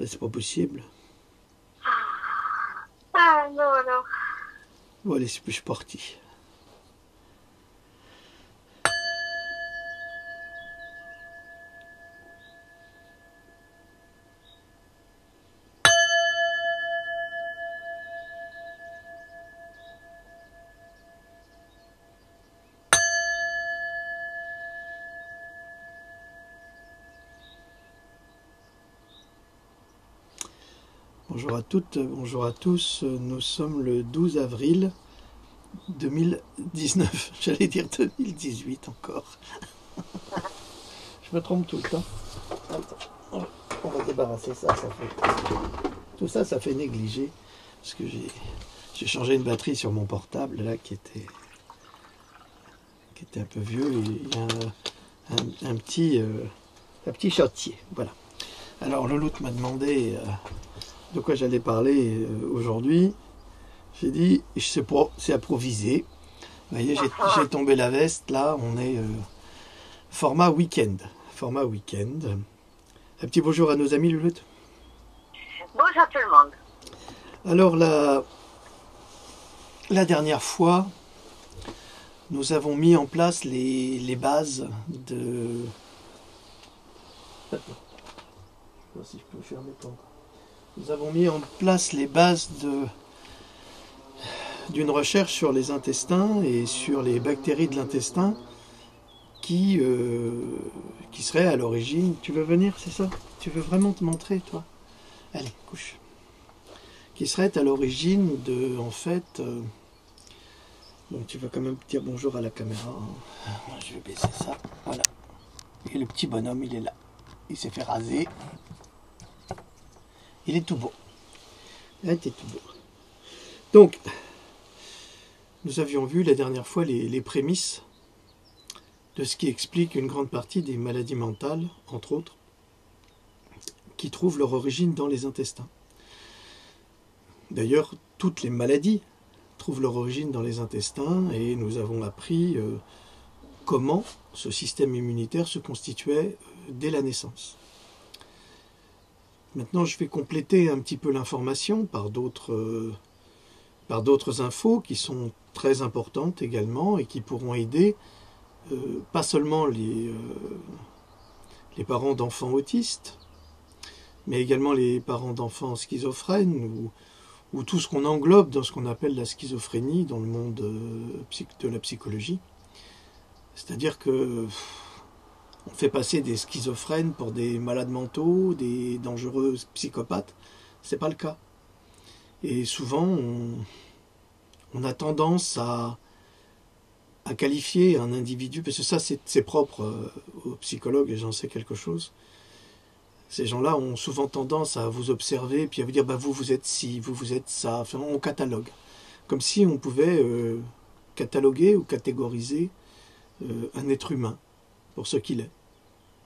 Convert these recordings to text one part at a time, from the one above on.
C'est pas possible. Ah, non, non. Bon, allez, je suis parti. Bonjour à toutes, bonjour à tous. Nous sommes le 12 avril 2019. J'allais dire 2018 encore. Je me trompe tout le temps. Attends, on va débarrasser ça. Tout ça, ça fait négliger. Parce que j'ai changé une batterie sur mon portable là qui était un peu vieux. Et il y a un petit chantier. Voilà. Alors Loloute m'a demandé de quoi j'allais parler aujourd'hui. J'ai dit, je sais pas, c'est improvisé. Vous voyez, j'ai tombé la veste. Là, on est format week-end. Format week-end. Un petit bonjour à nos amis, Loloute. Bonjour tout le monde. Alors, la dernière fois, nous avons mis en place les bases de... Attends. Je sais pas si je peux fermer pas encore. Nous avons mis en place les bases d'une recherche sur les intestins et sur les bactéries de l'intestin qui seraient à l'origine... Tu veux venir, c'est ça? Tu veux vraiment te montrer, toi? Allez, couche. Qui serait à l'origine de, en fait... bon, tu vas quand même dire bonjour à la caméra. Hein. Je vais baisser ça. Voilà. Et le petit bonhomme, il est là. Il s'est fait raser. Il est tout beau. Il est tout beau. Donc, nous avions vu la dernière fois les prémices de ce qui explique une grande partie des maladies mentales, entre autres, qui trouvent leur origine dans les intestins. D'ailleurs, toutes les maladies trouvent leur origine dans les intestins et nous avons appris comment ce système immunitaire se constituait dès la naissance. Maintenant, je vais compléter un petit peu l'information par d'autres infos qui sont très importantes également et qui pourront aider pas seulement les parents d'enfants autistes, mais également les parents d'enfants schizophrènes ou tout ce qu'on englobe dans ce qu'on appelle la schizophrénie dans le monde de la psychologie. C'est-à-dire que on fait passer des schizophrènes pour des malades mentaux, des dangereux psychopathes. C'est pas le cas. Et souvent, on a tendance à qualifier un individu, parce que ça c'est propre aux psychologues et j'en sais quelque chose. Ces gens-là ont souvent tendance à vous observer puis à vous dire bah, vous êtes ci, vous êtes ça. Enfin, on catalogue. Comme si on pouvait cataloguer ou catégoriser un être humain pour ce qu'il est.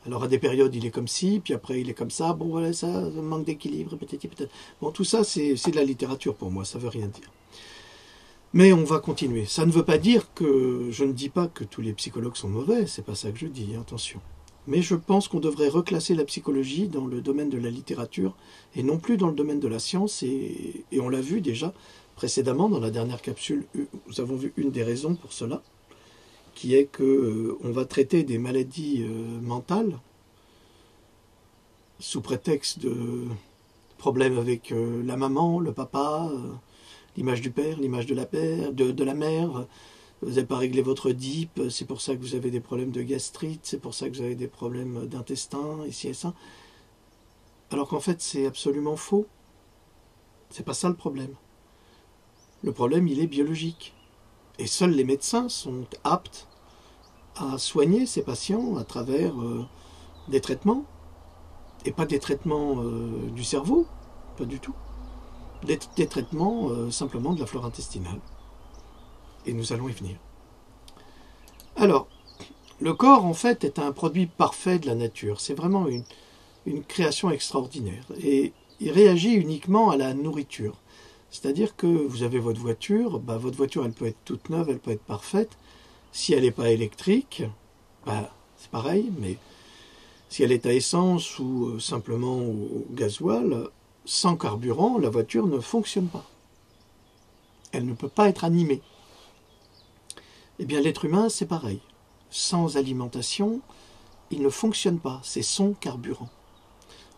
Alors à des périodes il est comme ci, puis après il est comme ça. Bon voilà, ça manque d'équilibre, peut-être. Bon, tout ça c'est de la littérature pour moi, ça veut rien dire. Mais on va continuer. Ça ne veut pas dire que... Je ne dis pas que tous les psychologues sont mauvais, c'est pas ça que je dis, attention. Mais je pense qu'on devrait reclasser la psychologie dans le domaine de la littérature et non plus dans le domaine de la science. Et on l'a vu déjà précédemment dans la dernière capsule. Nous avons vu une des raisons pour cela, qui est qu'on va traiter des maladies mentales sous prétexte de problèmes avec la maman, le papa... l'image du père, l'image de la mère, vous n'avez pas réglé votre DIP, c'est pour ça que vous avez des problèmes de gastrite, c'est pour ça que vous avez des problèmes d'intestin, ici et ça. Alors qu'en fait, c'est absolument faux. C'est pas ça le problème. Le problème, il est biologique. Et seuls les médecins sont aptes à soigner ces patients à travers des traitements, et pas des traitements du cerveau, pas du tout. Des traitements simplement de la flore intestinale. Et nous allons y venir. Alors, le corps, en fait, est un produit parfait de la nature. C'est vraiment une création extraordinaire. Et il réagit uniquement à la nourriture. C'est-à-dire que vous avez votre voiture, bah, votre voiture, elle peut être toute neuve, elle peut être parfaite. Si elle n'est pas électrique, bah, c'est pareil, mais Si elle est à essence ou simplement au gasoil, sans carburant, la voiture ne fonctionne pas. Elle ne peut pas être animée. Eh bien, l'être humain, c'est pareil. Sans alimentation, il ne fonctionne pas. C'est son carburant.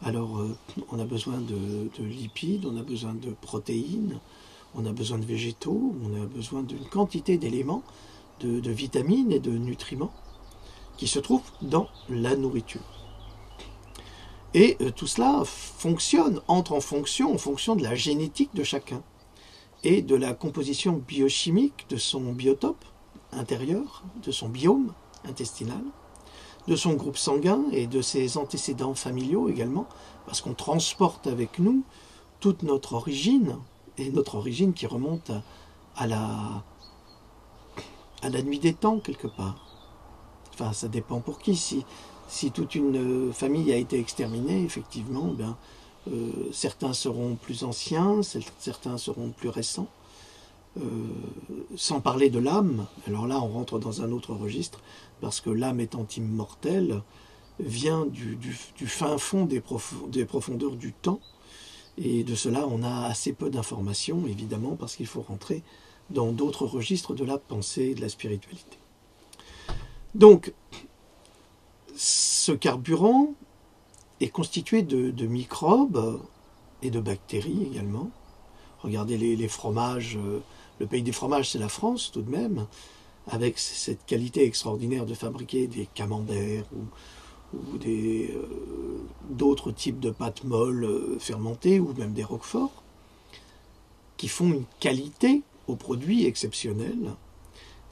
Alors, on a besoin de lipides, on a besoin de protéines, on a besoin de végétaux, on a besoin d'une quantité d'éléments, de vitamines et de nutriments qui se trouvent dans la nourriture. Et tout cela fonctionne, entre en fonction de la génétique de chacun et de la composition biochimique de son biotope intérieur, de son biome intestinal, de son groupe sanguin et de ses antécédents familiaux également, parce qu'on transporte avec nous toute notre origine, et notre origine qui remonte à la nuit des temps quelque part. Enfin, ça dépend pour qui. Si toute une famille a été exterminée, effectivement, certains seront plus anciens, certains seront plus récents. Sans parler de l'âme, alors là on rentre dans un autre registre, parce que l'âme étant immortelle, vient du fin fond des profondeurs du temps, et de cela on a assez peu d'informations, évidemment, parce qu'il faut rentrer dans d'autres registres de la pensée et de la spiritualité. Donc, ce carburant est constitué de microbes et de bactéries également. Regardez les fromages, le pays des fromages c'est la France tout de même, avec cette qualité extraordinaire de fabriquer des camemberts ou d'autres types de pâtes molles fermentées ou même des roqueforts, qui font une qualité aux produits exceptionnels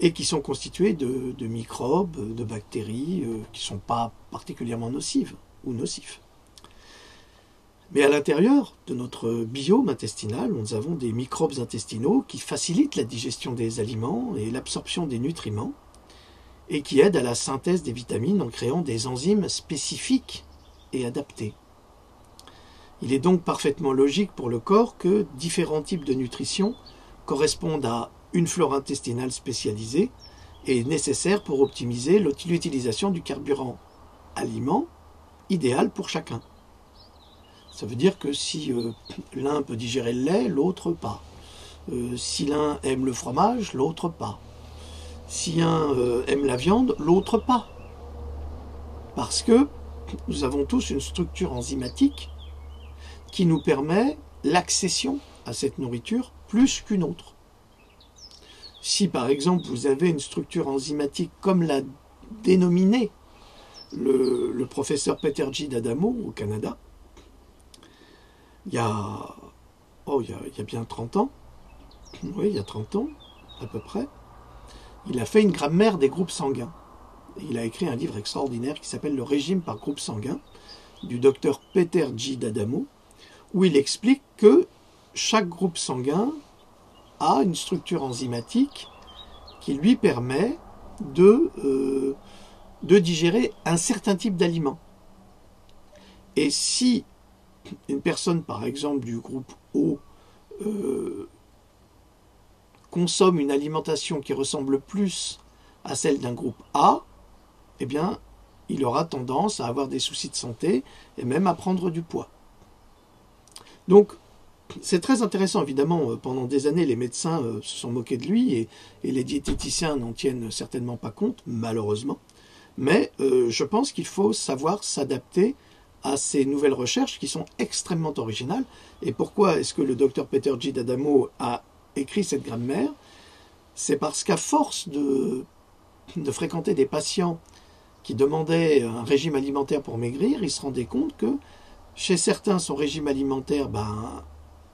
et qui sont constitués de microbes, de bactéries qui ne sont pas particulièrement nocives ou nocifs. Mais à l'intérieur de notre biome intestinal, nous avons des microbes intestinaux qui facilitent la digestion des aliments et l'absorption des nutriments et qui aident à la synthèse des vitamines en créant des enzymes spécifiques et adaptées. Il est donc parfaitement logique pour le corps que différents types de nutrition correspondent à une flore intestinale spécialisée et nécessaire pour optimiser l'utilisation du carburant aliment idéal pour chacun. Ça veut dire que si l'un peut digérer le lait, l'autre pas. Si l'un aime le fromage, l'autre pas. Si un aime la viande, l'autre pas. Parce que nous avons tous une structure enzymatique qui nous permet l'accession à cette nourriture plus qu'une autre. Si par exemple vous avez une structure enzymatique comme l'a dénominé le professeur Peter J. D'Adamo au Canada, il y a bien 30 ans, oui, il y a 30 ans à peu près, il a fait une grammaire des groupes sanguins. Il a écrit un livre extraordinaire qui s'appelle « Le régime par groupe sanguin » du docteur Peter J. D'Adamo, où il explique que chaque groupe sanguin a une structure enzymatique qui lui permet de digérer un certain type d'aliments. Et si une personne, par exemple, du groupe O, consomme une alimentation qui ressemble plus à celle d'un groupe A, eh bien, il aura tendance à avoir des soucis de santé et même à prendre du poids. Donc, c'est très intéressant, évidemment, pendant des années, les médecins se sont moqués de lui et les diététiciens n'en tiennent certainement pas compte, malheureusement. Mais je pense qu'il faut savoir s'adapter à ces nouvelles recherches qui sont extrêmement originales. Et pourquoi est-ce que le docteur Peter J. D'Adamo a écrit cette grammaire? C'est parce qu'à force de fréquenter des patients qui demandaient un régime alimentaire pour maigrir, il se rendait compte que chez certains, son régime alimentaire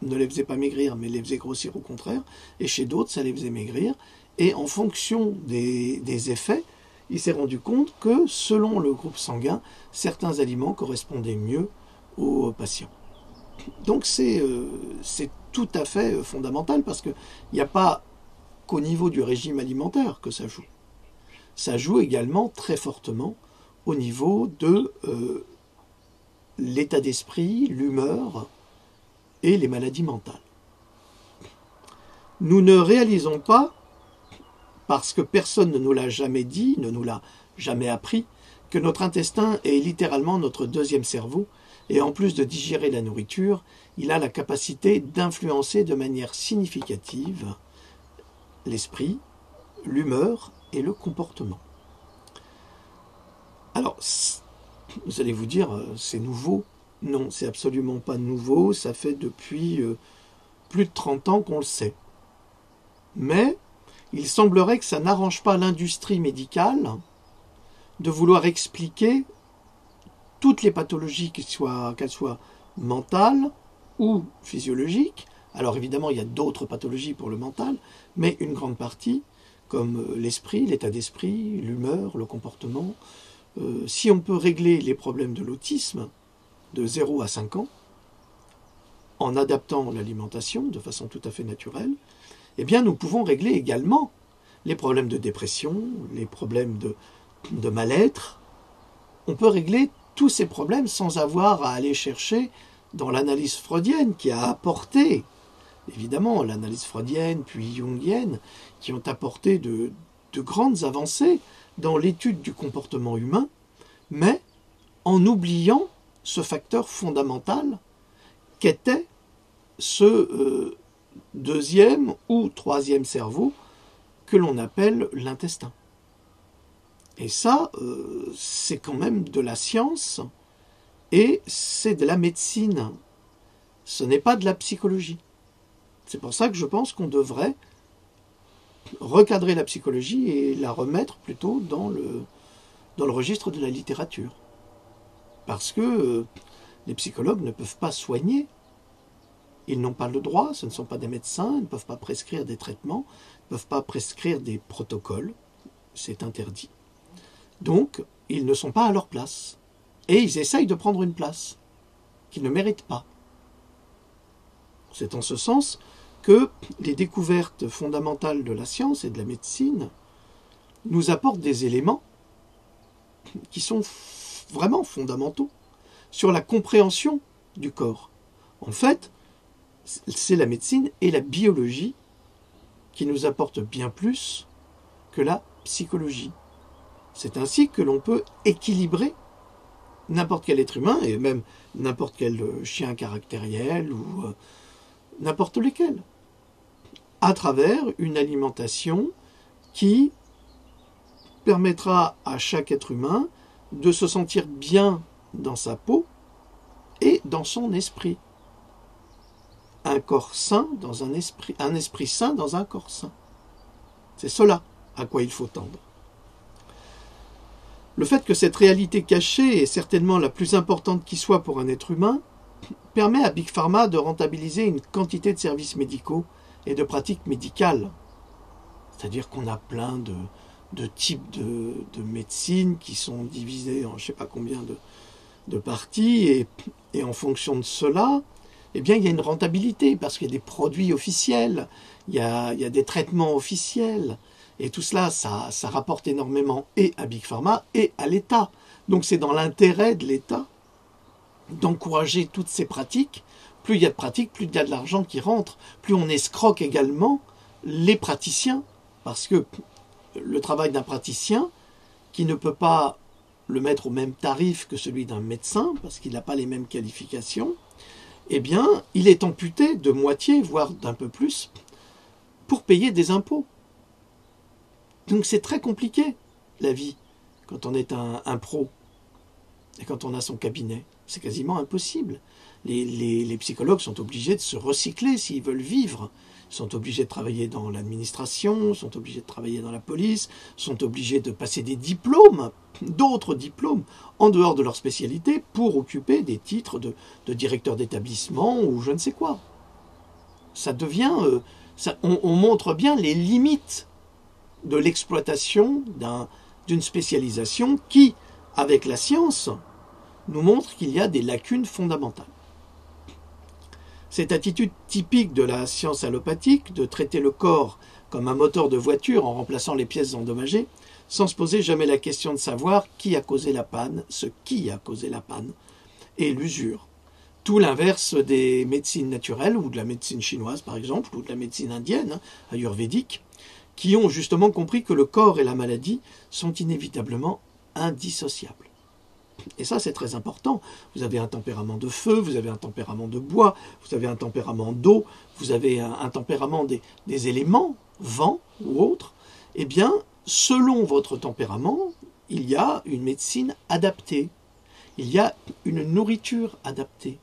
ne les faisait pas maigrir, mais les faisait grossir au contraire, et chez d'autres, ça les faisait maigrir. Et en fonction des effets, il s'est rendu compte que, selon le groupe sanguin, certains aliments correspondaient mieux aux patients. Donc c'est tout à fait fondamental, parce qu'il n'y a pas qu'au niveau du régime alimentaire que ça joue. Ça joue également très fortement au niveau de l'état d'esprit, l'humeur et les maladies mentales. Nous ne réalisons pas, parce que personne ne nous l'a jamais dit, ne nous l'a jamais appris, que notre intestin est littéralement notre deuxième cerveau, et en plus de digérer la nourriture, il a la capacité d'influencer de manière significative l'esprit, l'humeur et le comportement. Alors, vous allez vous dire, c'est nouveau. Non, c'est absolument pas nouveau, ça fait depuis plus de 30 ans qu'on le sait. Mais il semblerait que ça n'arrange pas l'industrie médicale de vouloir expliquer toutes les pathologies, qu'elles soient mentales ou physiologiques. Alors évidemment, il y a d'autres pathologies pour le mental, mais une grande partie, comme l'esprit, l'état d'esprit, l'humeur, le comportement. Si on peut régler les problèmes de l'autisme de 0 à 5 ans, en adaptant l'alimentation de façon tout à fait naturelle, eh bien nous pouvons régler également les problèmes de dépression, les problèmes de mal-être. On peut régler tous ces problèmes sans avoir à aller chercher dans l'analyse freudienne qui a apporté, évidemment, l'analyse freudienne puis jungienne, qui ont apporté de grandes avancées dans l'étude du comportement humain, mais en oubliant ce facteur fondamental qu'était ce deuxième ou troisième cerveau que l'on appelle l'intestin. Et ça, c'est quand même de la science et c'est de la médecine. Ce n'est pas de la psychologie. C'est pour ça que je pense qu'on devrait recadrer la psychologie et la remettre plutôt dans le registre de la littérature. Parce que les psychologues ne peuvent pas soigner. Ils n'ont pas le droit, ce ne sont pas des médecins, ils ne peuvent pas prescrire des traitements, ils ne peuvent pas prescrire des protocoles, c'est interdit. Donc, ils ne sont pas à leur place. Et ils essayent de prendre une place qu'ils ne méritent pas. C'est en ce sens que les découvertes fondamentales de la science et de la médecine nous apportent des éléments qui sont vraiment fondamentaux sur la compréhension du corps. En fait, c'est la médecine et la biologie qui nous apportent bien plus que la psychologie. C'est ainsi que l'on peut équilibrer n'importe quel être humain, et même n'importe quel chien caractériel ou n'importe lequel, à travers une alimentation qui permettra à chaque être humain de se sentir bien dans sa peau et dans son esprit. Un corps sain dans un esprit sain dans un corps sain. C'est cela à quoi il faut tendre. Le fait que cette réalité cachée est certainement la plus importante qui soit pour un être humain permet à Big Pharma de rentabiliser une quantité de services médicaux et de pratiques médicales. C'est-à-dire qu'on a plein de types de médecine qui sont divisés en je ne sais pas combien de parties et en fonction de cela, eh bien, il y a une rentabilité parce qu'il y a des produits officiels, il y a des traitements officiels. Et tout cela, ça rapporte énormément et à Big Pharma et à l'État. Donc c'est dans l'intérêt de l'État d'encourager toutes ces pratiques. Plus il y a de pratiques, plus il y a de l'argent qui rentre, plus on escroque également les praticiens. Parce que le travail d'un praticien, qui ne peut pas le mettre au même tarif que celui d'un médecin, parce qu'il n'a pas les mêmes qualifications, eh bien, il est amputé de moitié, voire d'un peu plus, pour payer des impôts. Donc c'est très compliqué, la vie, quand on est un pro et quand on a son cabinet. C'est quasiment impossible. Les psychologues sont obligés de se recycler s'ils veulent vivre. Ils sont obligés de travailler dans l'administration, sont obligés de travailler dans la police, sont obligés de passer des diplômes, d'autres diplômes, en dehors de leur spécialité, pour occuper des titres de directeur d'établissement ou je ne sais quoi. Ça devient... on montre bien les limites de l'exploitation d'une spécialisation qui, avec la science, nous montre qu'il y a des lacunes fondamentales. Cette attitude typique de la science allopathique, de traiter le corps comme un moteur de voiture en remplaçant les pièces endommagées, sans se poser jamais la question de savoir qui a causé la panne, ce qui a causé la panne, et l'usure. Tout l'inverse des médecines naturelles, ou de la médecine chinoise par exemple, ou de la médecine indienne, ayurvédique, qui ont justement compris que le corps et la maladie sont inévitablement indissociables. Et ça, c'est très important. Vous avez un tempérament de feu, vous avez un tempérament de bois, vous avez un tempérament d'eau, vous avez un tempérament des éléments, vent ou autre. Eh bien, selon votre tempérament, il y a une médecine adaptée. Il y a une nourriture adaptée.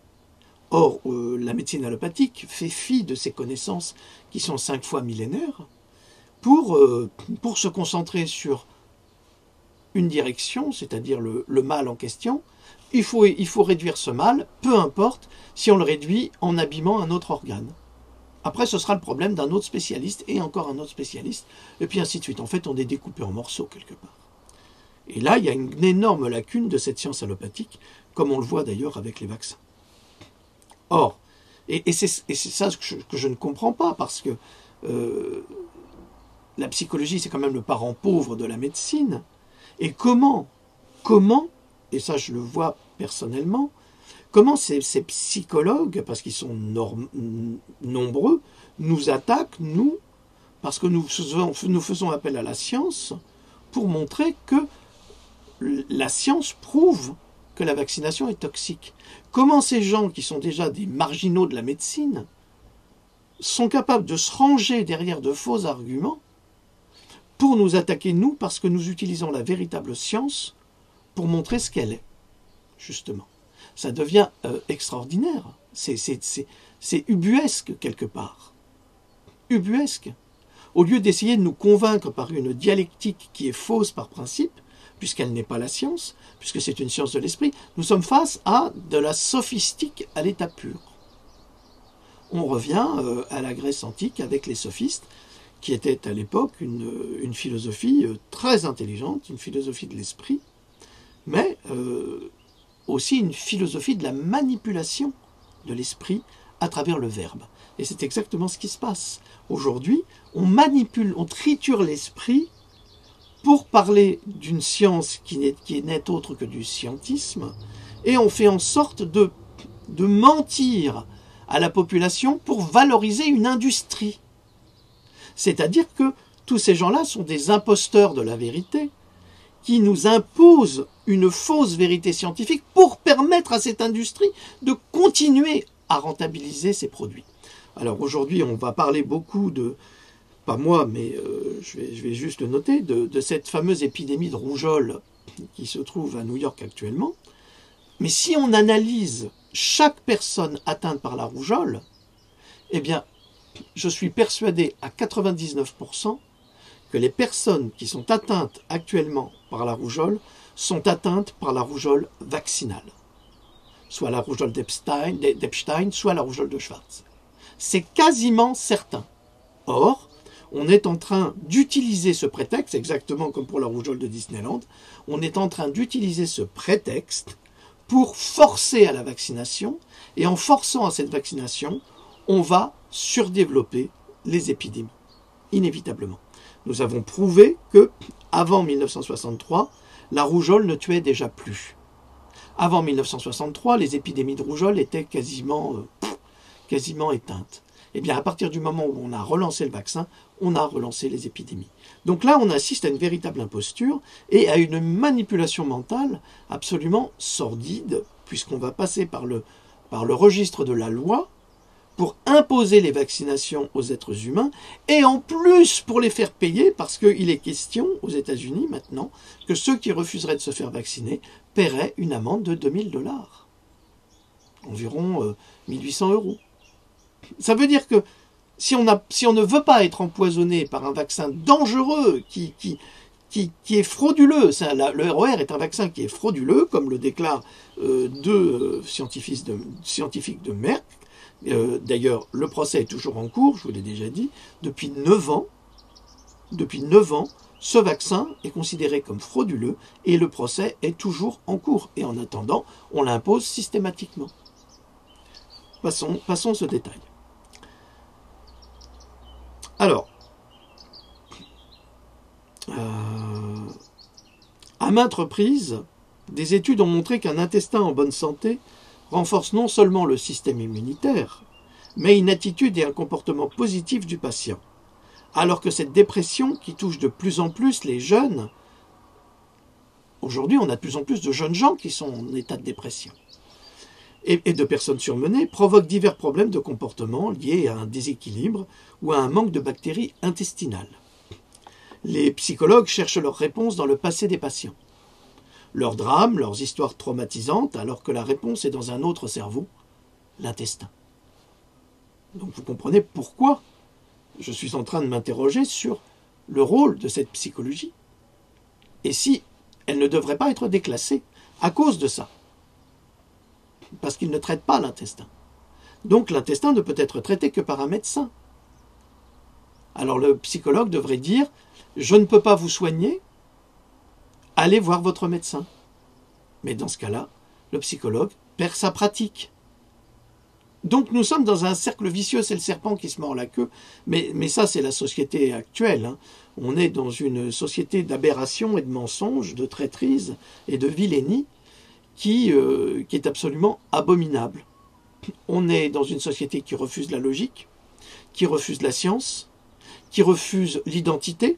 Or, la médecine allopathique fait fi de ces connaissances qui sont 5 fois millénaires pour se concentrer sur une direction, c'est-à-dire le mal en question. Il faut réduire ce mal, peu importe si on le réduit en abîmant un autre organe. Après, ce sera le problème d'un autre spécialiste et encore un autre spécialiste, et puis ainsi de suite. En fait, on est découpé en morceaux quelque part. Et là, il y a une énorme lacune de cette science allopathique, comme on le voit d'ailleurs avec les vaccins. Or, et c'est ça que je ne comprends pas, parce que la psychologie, c'est quand même le parent pauvre de la médecine. Et comment, et ça je le vois personnellement, comment ces psychologues, parce qu'ils sont nombreux, nous attaquent, nous, parce que nous faisons appel à la science pour montrer que la science prouve que la vaccination est toxique. Comment ces gens qui sont déjà des marginaux de la médecine sont capables de se ranger derrière de faux arguments pour nous attaquer, nous, parce que nous utilisons la véritable science pour montrer ce qu'elle est, justement. Ça devient extraordinaire. C'est ubuesque, quelque part. Ubuesque. Au lieu d'essayer de nous convaincre par une dialectique qui est fausse par principe, puisqu'elle n'est pas la science, puisque c'est une science de l'esprit, nous sommes face à de la sophistique à l'état pur. On revient à la Grèce antique avec les sophistes, qui était à l'époque une philosophie très intelligente, une philosophie de l'esprit, mais aussi une philosophie de la manipulation de l'esprit à travers le verbe. Et c'est exactement ce qui se passe. Aujourd'hui, on manipule, on triture l'esprit pour parler d'une science qui n'est autre que du scientisme, et on fait en sorte de mentir à la population pour valoriser une industrie. C'est-à-dire que tous ces gens-là sont des imposteurs de la vérité qui nous imposent une fausse vérité scientifique pour permettre à cette industrie de continuer à rentabiliser ses produits. Alors aujourd'hui, on va parler beaucoup de, pas moi, mais je vais juste le noter, de cette fameuse épidémie de rougeole qui se trouve à New York actuellement. Mais si on analyse chaque personne atteinte par la rougeole, eh bien, je suis persuadé à 99% que les personnes qui sont atteintes actuellement par la rougeole sont atteintes par la rougeole vaccinale. Soit la rougeole d'Epstein, soit la rougeole de Schwartz. C'est quasiment certain. Or, on est en train d'utiliser ce prétexte, exactement comme pour la rougeole de Disneyland, on est en train d'utiliser ce prétexte pour forcer à la vaccination, et en forçant à cette vaccination, on va surdévelopper les épidémies, inévitablement. Nous avons prouvé que, avant 1963, la rougeole ne tuait déjà plus. Avant 1963, les épidémies de rougeole étaient quasiment éteintes. Et bien, à partir du moment où on a relancé le vaccin, on a relancé les épidémies. Donc là, on assiste à une véritable imposture et à une manipulation mentale absolument sordide, puisqu'on va passer par le registre de la loi pour imposer les vaccinations aux êtres humains, et en plus pour les faire payer, parce qu'il est question aux États-Unis maintenant que ceux qui refuseraient de se faire vacciner paieraient une amende de $2000, environ 1800 €. Ça veut dire que si on ne veut pas être empoisonné par un vaccin dangereux qui est frauduleux, le RER est un vaccin qui est frauduleux, comme le déclarent deux scientifiques de Merck. D'ailleurs, le procès est toujours en cours, je vous l'ai déjà dit. Depuis 9 ans, ce vaccin est considéré comme frauduleux et le procès est toujours en cours. Et en attendant, on l'impose systématiquement. Passons ce détail. Alors, à maintes reprises, des études ont montré qu'un intestin en bonne santé renforce non seulement le système immunitaire, mais une attitude et un comportement positif du patient. Alors que cette dépression, qui touche de plus en plus les jeunes, aujourd'hui, on a de plus en plus de jeunes gens qui sont en état de dépression et de personnes surmenées, provoquent divers problèmes de comportement liés à un déséquilibre ou à un manque de bactéries intestinales. Les psychologues cherchent leurs réponses dans le passé des patients, leurs drames, leurs histoires traumatisantes, alors que la réponse est dans un autre cerveau, l'intestin. Donc vous comprenez pourquoi je suis en train de m'interroger sur le rôle de cette psychologie et si elle ne devrait pas être déclassée à cause de ça. Parce qu'il ne traite pas l'intestin. Donc l'intestin ne peut être traité que par un médecin. Alors le psychologue devrait dire « Je ne peux pas vous soigner, allez voir votre médecin ». Mais dans ce cas-là, le psychologue perd sa pratique. Donc nous sommes dans un cercle vicieux, c'est le serpent qui se mord la queue, mais ça c'est la société actuelle. Hein. On est dans une société d'aberration et de mensonges, de traîtrise et de vilainie qui est absolument abominable. On est dans une société qui refuse la logique, qui refuse la science, qui refuse l'identité,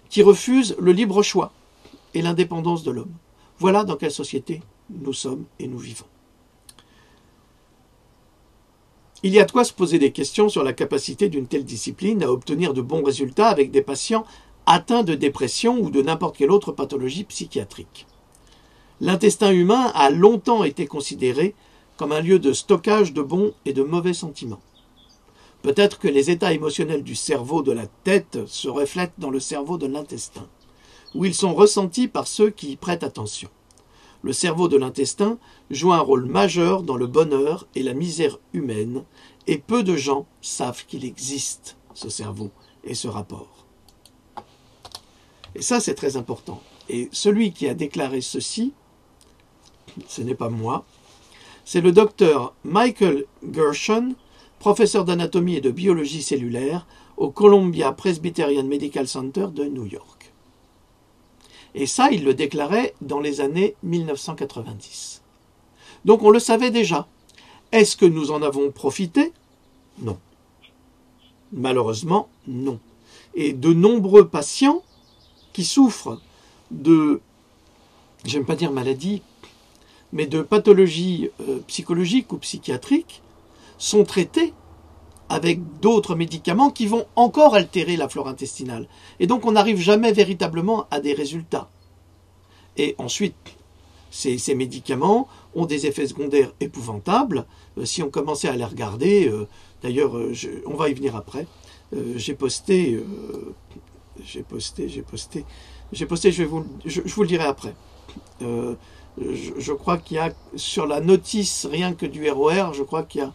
qui refuse le libre choix et l'indépendance de l'homme. Voilà dans quelle société nous sommes et nous vivons. Il y a de quoi se poser des questions sur la capacité d'une telle discipline à obtenir de bons résultats avec des patients atteints de dépression ou de n'importe quelle autre pathologie psychiatrique. L'intestin humain a longtemps été considéré comme un lieu de stockage de bons et de mauvais sentiments. Peut-être que les états émotionnels du cerveau de la tête se reflètent dans le cerveau de l'intestin, où ils sont ressentis par ceux qui y prêtent attention. Le cerveau de l'intestin joue un rôle majeur dans le bonheur et la misère humaine, et peu de gens savent qu'il existe, ce cerveau et ce rapport. Et ça, c'est très important. Et celui qui a déclaré ceci, ce n'est pas moi, c'est le docteur Michael Gershon, professeur d'anatomie et de biologie cellulaire au Columbia Presbyterian Medical Center de New York. Et ça, il le déclarait dans les années 1990. Donc on le savait déjà. Est-ce que nous en avons profité? Non. Malheureusement, non. Et de nombreux patients qui souffrent de, j'aime pas dire maladie, mais de pathologies psychologiques ou psychiatriques sont traités avec d'autres médicaments qui vont encore altérer la flore intestinale. Et donc on n'arrive jamais véritablement à des résultats. Et ensuite, ces médicaments ont des effets secondaires épouvantables. Si on commençait à les regarder, d'ailleurs, on va y venir après, j'ai posté, je vous le dirai après. Je crois qu'il y a, sur la notice rien que du ROR, je crois qu'il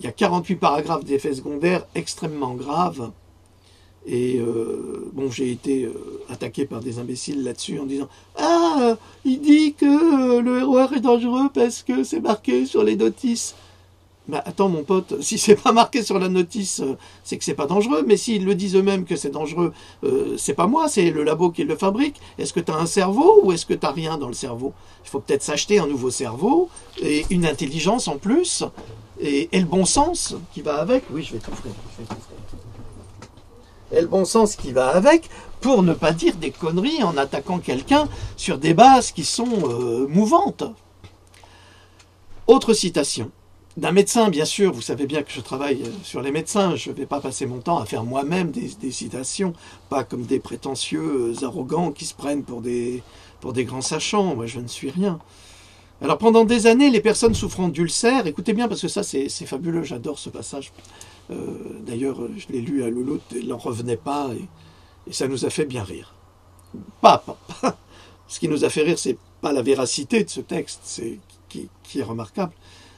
y a 48 paragraphes d'effets secondaires extrêmement graves. Et bon, j'ai été attaqué par des imbéciles là-dessus en disant « Ah, il dit que le ROR est dangereux parce que c'est marqué sur les notices. » Bah, attends mon pote, si c'est pas marqué sur la notice, c'est que c'est pas dangereux, mais s'ils le disent eux-mêmes que c'est dangereux, c'est pas moi, c'est le labo qui le fabrique. Est-ce que tu as un cerveau ou est-ce que tu n'as rien dans le cerveau? Il faut peut-être s'acheter un nouveau cerveau, et une intelligence en plus, et le bon sens qui va avec. Oui, je vais t'offrir. Et le bon sens qui va avec, pour ne pas dire des conneries en attaquant quelqu'un sur des bases qui sont mouvantes. Autre citation. D'un médecin, bien sûr, vous savez bien que je travaille sur les médecins, je ne vais pas passer mon temps à faire moi-même des citations, pas comme des prétentieux arrogants qui se prennent pour des grands sachants, moi je ne suis rien. Alors pendant des années, les personnes souffrant d'ulcères, écoutez bien parce que ça c'est fabuleux, j'adore ce passage, d'ailleurs je l'ai lu à Louloute, il n'en revenait pas et ça nous a fait bien rire. Ce qui nous a fait rire, c'est pas la véracité de ce texte, qui est remarquable,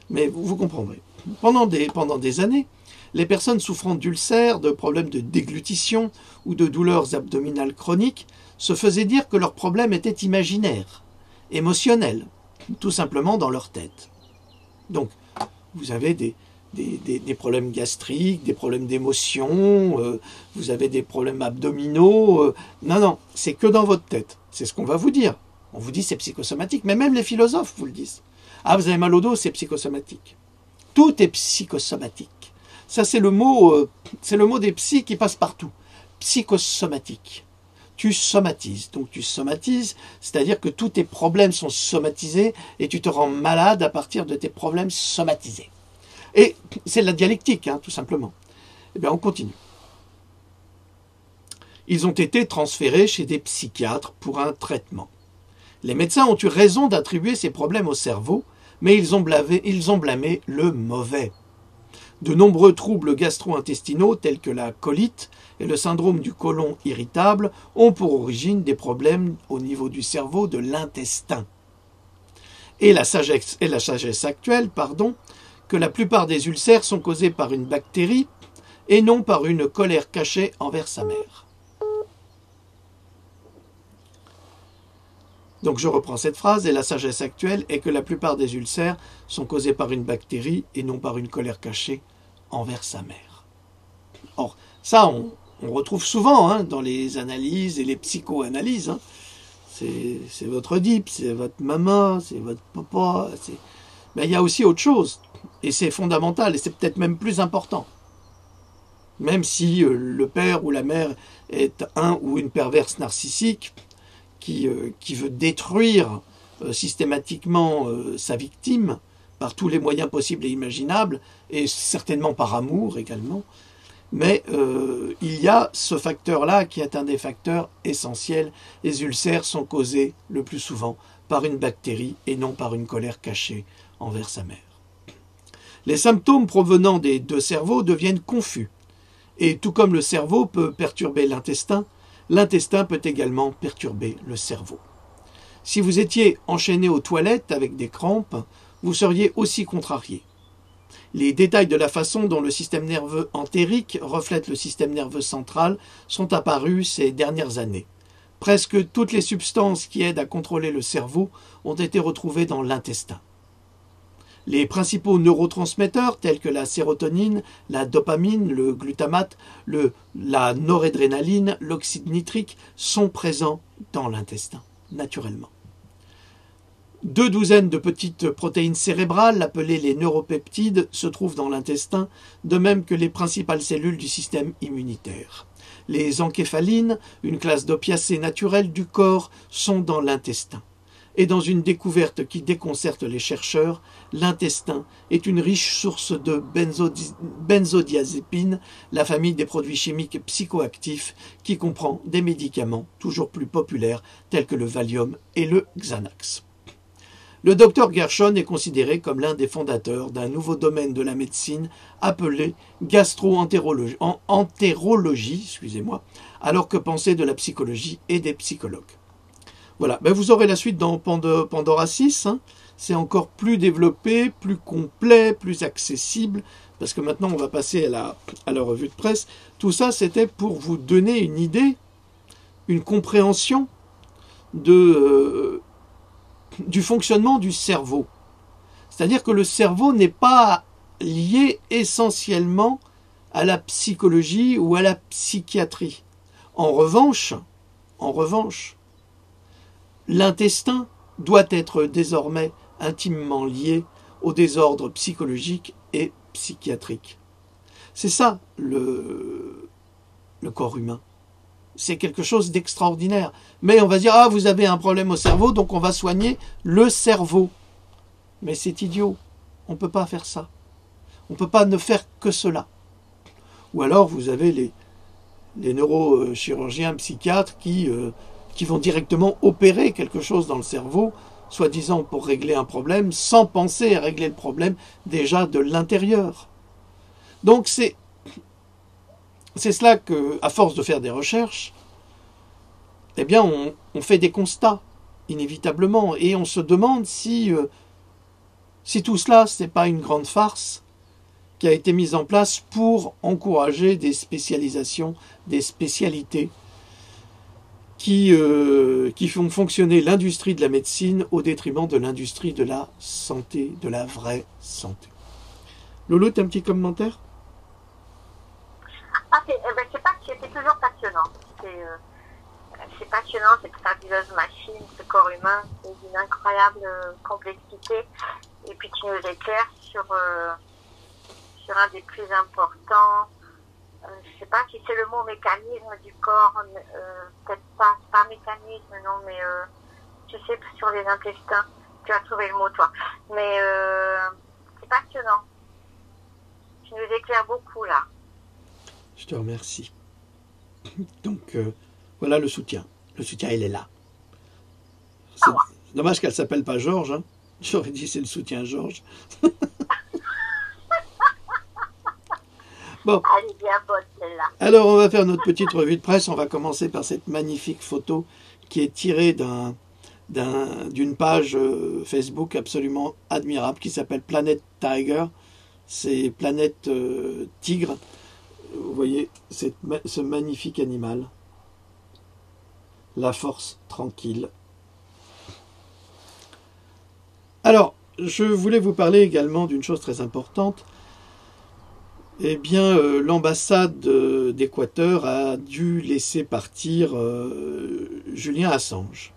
mais vous comprendrez. Pendant des années, les personnes souffrant d'ulcères, de problèmes de déglutition ou de douleurs abdominales chroniques se faisaient dire que leur problème était imaginaire, émotionnel, tout simplement dans leur tête. Donc, vous avez des problèmes gastriques, des problèmes d'émotion, vous avez des problèmes abdominaux. Non, c'est que dans votre tête. C'est ce qu'on va vous dire. On vous dit c'est psychosomatique, mais même les philosophes vous le disent. Ah, vous avez mal au dos, c'est psychosomatique. Tout est psychosomatique. Ça, c'est le mot des psys qui passe partout. Psychosomatique. tu somatises. Donc tu somatises, c'est-à-dire que tous tes problèmes sont somatisés et tu te rends malade à partir de tes problèmes somatisés. Et c'est de la dialectique, hein, tout simplement. Eh bien, on continue. Ils ont été transférés chez des psychiatres pour un traitement. Les médecins ont eu raison d'attribuer ces problèmes au cerveau, mais ils ont blâmé le mauvais. De nombreux troubles gastro-intestinaux tels que la colite et le syndrome du côlon irritable ont pour origine des problèmes au niveau du cerveau, de l'intestin. Et la sagesse actuelle, que la plupart des ulcères sont causés par une bactérie et non par une colère cachée envers sa mère. Donc je reprends cette phrase, et la sagesse actuelle est que la plupart des ulcères sont causés par une bactérie et non par une colère cachée envers sa mère. Or, ça on retrouve souvent hein, dans les analyses et les psychoanalyses. Hein. C'est votre DIP, c'est votre maman, c'est votre papa. Mais il y a aussi autre chose, et c'est fondamental, et c'est peut-être même plus important. Même si le père ou la mère est un ou une perverse narcissique, qui veut détruire systématiquement sa victime par tous les moyens possibles et imaginables, et certainement par amour également. Mais il y a ce facteur-là qui est un des facteurs essentiels. Les ulcères sont causés le plus souvent par une bactérie et non par une colère cachée envers sa mère. Les symptômes provenant des deux cerveaux deviennent confus. Et tout comme le cerveau peut perturber l'intestin peut également perturber le cerveau. Si vous étiez enchaîné aux toilettes avec des crampes, vous seriez aussi contrarié. Les détails de la façon dont le système nerveux entérique reflète le système nerveux central sont apparus ces dernières années. Presque toutes les substances qui aident à contrôler le cerveau ont été retrouvées dans l'intestin. Les principaux neurotransmetteurs tels que la sérotonine, la dopamine, le glutamate, la noradrénaline, l'oxyde nitrique sont présents dans l'intestin, naturellement. 2 douzaines de petites protéines cérébrales, appelées les neuropeptides, se trouvent dans l'intestin, de même que les principales cellules du système immunitaire. Les encéphalines, une classe d'opiacés naturels du corps, sont dans l'intestin. Et dans une découverte qui déconcerte les chercheurs, l'intestin est une riche source de benzodiazépines, la famille des produits chimiques psychoactifs qui comprend des médicaments toujours plus populaires tels que le Valium et le Xanax. Le docteur Gershon est considéré comme l'un des fondateurs d'un nouveau domaine de la médecine appelé gastro-entérologie, alors que pensait de la psychologie et des psychologues. Voilà, ben vous aurez la suite dans Pandora 6, hein. C'est encore plus développé, plus complet, plus accessible, parce que maintenant on va passer à la revue de presse. Tout ça, c'était pour vous donner une idée, une compréhension du fonctionnement du cerveau. C'est-à-dire que le cerveau n'est pas lié essentiellement à la psychologie ou à la psychiatrie. En revanche, l'intestin doit être désormais intimement lié aux désordres psychologiques et psychiatriques. C'est ça le corps humain. C'est quelque chose d'extraordinaire. Mais on va dire, ah, vous avez un problème au cerveau, donc on va soigner le cerveau. Mais c'est idiot. On ne peut pas faire ça. On ne peut pas ne faire que cela. Ou alors vous avez les neurochirurgiens psychiatres qui vont directement opérer quelque chose dans le cerveau, soi-disant pour régler un problème, sans penser à régler le problème déjà de l'intérieur. Donc c'est cela que, à force de faire des recherches, eh bien on fait des constats, inévitablement, et on se demande si tout cela, ce n'est pas une grande farce qui a été mise en place pour encourager des spécialisations, des spécialités qui font fonctionner l'industrie de la médecine au détriment de l'industrie de la santé, de la vraie santé. Lolo, tu as un petit commentaire? C'est toujours passionnant. C'est passionnant, cette fabuleuse machine, ce corps humain, c'est d'une incroyable complexité. Et puis tu nous éclaires sur un des plus importants je sais pas si c'est le mot mécanisme du corps, peut-être pas mécanisme, non, mais tu sais, sur les intestins, tu as trouvé le mot, toi. Mais c'est passionnant. Tu nous éclaires beaucoup, là. Je te remercie. Donc, voilà le soutien. Le soutien, il est là. C'est dommage qu'elle s'appelle pas Georges. Hein. J'aurais dit c'est le soutien Georges. Bon. Elle est bien bonne, celle-là. Alors, on va faire notre petite revue de presse. On va commencer par cette magnifique photo qui est tirée d'une page Facebook absolument admirable qui s'appelle Planet Tiger. C'est Planète Tigre. Vous voyez ce magnifique animal. La force tranquille. Alors, je voulais vous parler également d'une chose très importante. Eh bien, l'ambassade d'Équateur a dû laisser partir Julian Assange.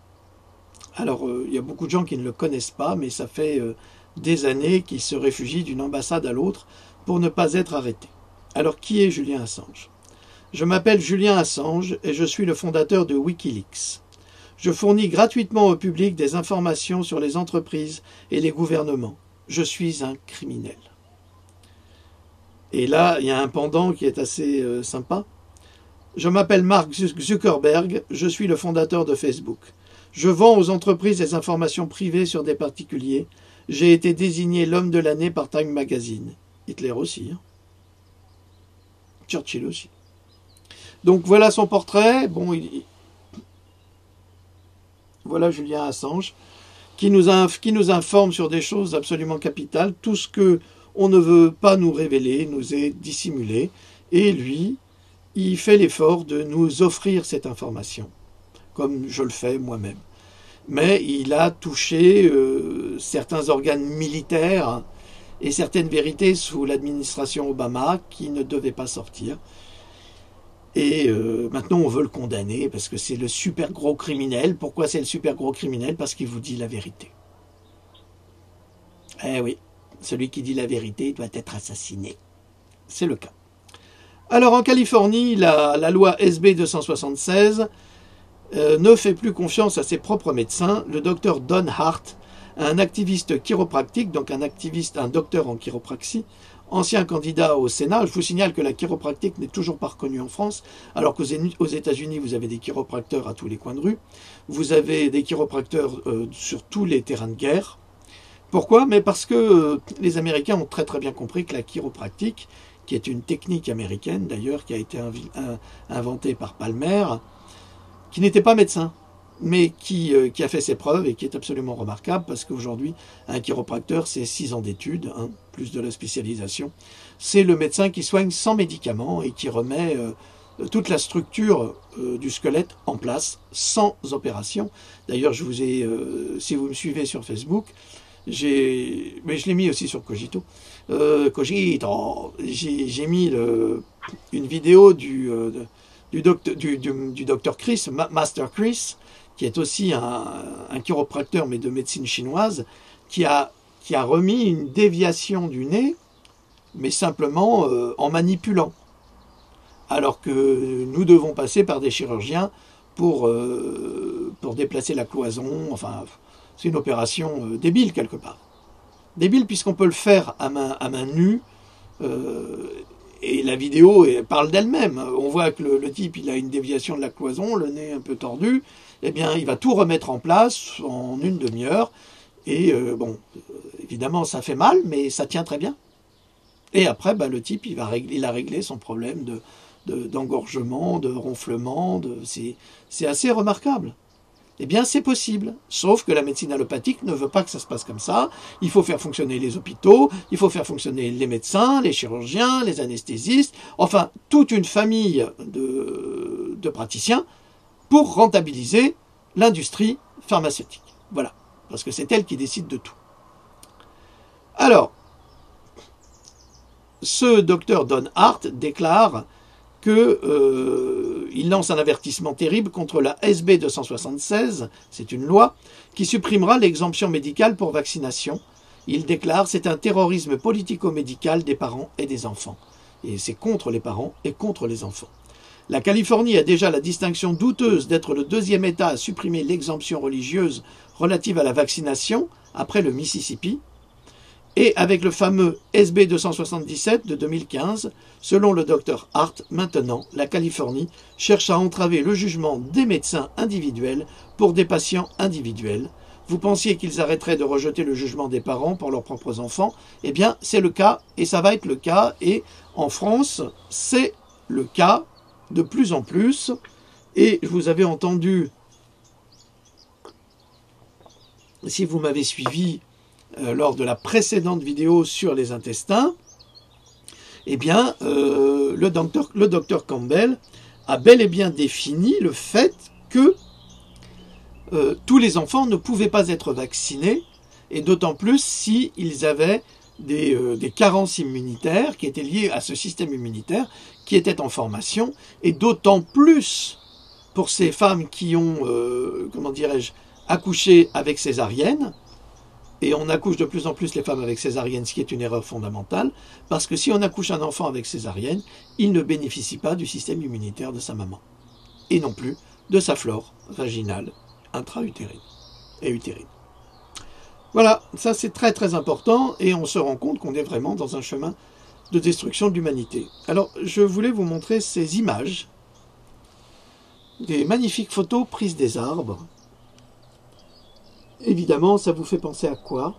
Alors, il y a beaucoup de gens qui ne le connaissent pas, mais ça fait des années qu'il se réfugie d'une ambassade à l'autre pour ne pas être arrêté. Alors, qui est Julian Assange ? Je m'appelle Julian Assange et je suis le fondateur de Wikileaks. Je fournis gratuitement au public des informations sur les entreprises et les gouvernements. Je suis un criminel. Et là, il y a un pendant qui est assez sympa. Je m'appelle Mark Zuckerberg, je suis le fondateur de Facebook. Je vends aux entreprises des informations privées sur des particuliers. J'ai été désigné l'homme de l'année par Time Magazine. Hitler aussi. Hein. Churchill aussi. Donc voilà son portrait. Bon, voilà Julian Assange, qui nous informe sur des choses absolument capitales. Tout ce que on ne veut pas nous révéler nous est dissimulé. Et lui, il fait l'effort de nous offrir cette information, comme je le fais moi-même. Mais il a touché certains organes militaires et certaines vérités sous l'administration Obama qui ne devaient pas sortir. Et maintenant, on veut le condamner parce que c'est le super gros criminel. Pourquoi c'est le super gros criminel ? Parce qu'il vous dit la vérité. Eh oui, celui qui dit la vérité doit être assassiné. C'est le cas. Alors, en Californie, la loi SB 276 ne fait plus confiance à ses propres médecins. Le docteur Don Hart, un activiste chiropractique, donc un docteur en chiropraxie, ancien candidat au Sénat. Je vous signale que la chiropractique n'est toujours pas reconnue en France, alors qu'aux États-Unis, vous avez des chiropracteurs à tous les coins de rue. Vous avez des chiropracteurs sur tous les terrains de guerre. Pourquoi ? Mais parce que les Américains ont très très bien compris que la chiropractique, qui est une technique américaine d'ailleurs, qui a été inventée par Palmer, qui n'était pas médecin, mais qui a fait ses preuves et qui est absolument remarquable parce qu'aujourd'hui, un chiropracteur, c'est 6 ans d'études, hein, plus de la spécialisation. C'est le médecin qui soigne sans médicaments et qui remet toute la structure du squelette en place, sans opération. D'ailleurs, je vous ai, si vous me suivez sur Facebook, mais je l'ai mis aussi sur Cogito. J'ai mis une vidéo du docteur Chris, Master Chris, qui est aussi un chiropracteur, mais de médecine chinoise, qui a remis une déviation du nez, mais simplement en manipulant. Alors que nous devons passer par des chirurgiens pour déplacer la cloison. Enfin, c'est une opération débile quelque part. Débile puisqu'on peut le faire à main nue, et la vidéo parle d'elle-même. On voit que le type, il a une déviation de la cloison, le nez un peu tordu. Eh bien, il va tout remettre en place en une demi-heure. Et évidemment, ça fait mal, mais ça tient très bien. Et après, le type, il a réglé son problème d'engorgement, de ronflement. C'est assez remarquable. Eh bien, c'est possible. Sauf que la médecine allopathique ne veut pas que ça se passe comme ça. Il faut faire fonctionner les hôpitaux, il faut faire fonctionner les médecins, les chirurgiens, les anesthésistes, enfin, toute une famille de praticiens pour rentabiliser l'industrie pharmaceutique. Voilà. Parce que c'est elle qui décide de tout. Alors, ce docteur Don Hart déclare qu'il lance un avertissement terrible contre la SB 276, c'est une loi, qui supprimera l'exemption médicale pour vaccination. Il déclare « c'est un terrorisme politico-médical des parents et des enfants ». Et c'est contre les parents et contre les enfants. La Californie a déjà la distinction douteuse d'être le deuxième État à supprimer l'exemption religieuse relative à la vaccination, après le Mississippi. Et avec le fameux SB 277 de 2015, selon le Dr Hart, maintenant, la Californie cherche à entraver le jugement des médecins individuels pour des patients individuels. Vous pensiez qu'ils arrêteraient de rejeter le jugement des parents pour leurs propres enfants? Eh bien, c'est le cas, et ça va être le cas, et en France, c'est le cas de plus en plus. Et je vous avais entendu, si vous m'avez suivi, lors de la précédente vidéo sur les intestins, eh bien, le docteur Campbell a bel et bien défini le fait que tous les enfants ne pouvaient pas être vaccinés, et d'autant plus s'ils avaient des carences immunitaires qui étaient liées à ce système immunitaire qui était en formation, et d'autant plus pour ces femmes qui ont, comment dirais-je, accouché avec césarienne. Et on accouche de plus en plus les femmes avec césarienne, ce qui est une erreur fondamentale, parce que si on accouche un enfant avec césarienne, il ne bénéficie pas du système immunitaire de sa maman, et non plus de sa flore vaginale, intra-utérine et utérine. Voilà, ça c'est très très important, et on se rend compte qu'on est vraiment dans un chemin de destruction de l'humanité. Alors, je voulais vous montrer ces images, des magnifiques photos prises des arbres. Évidemment, ça vous fait penser à quoi?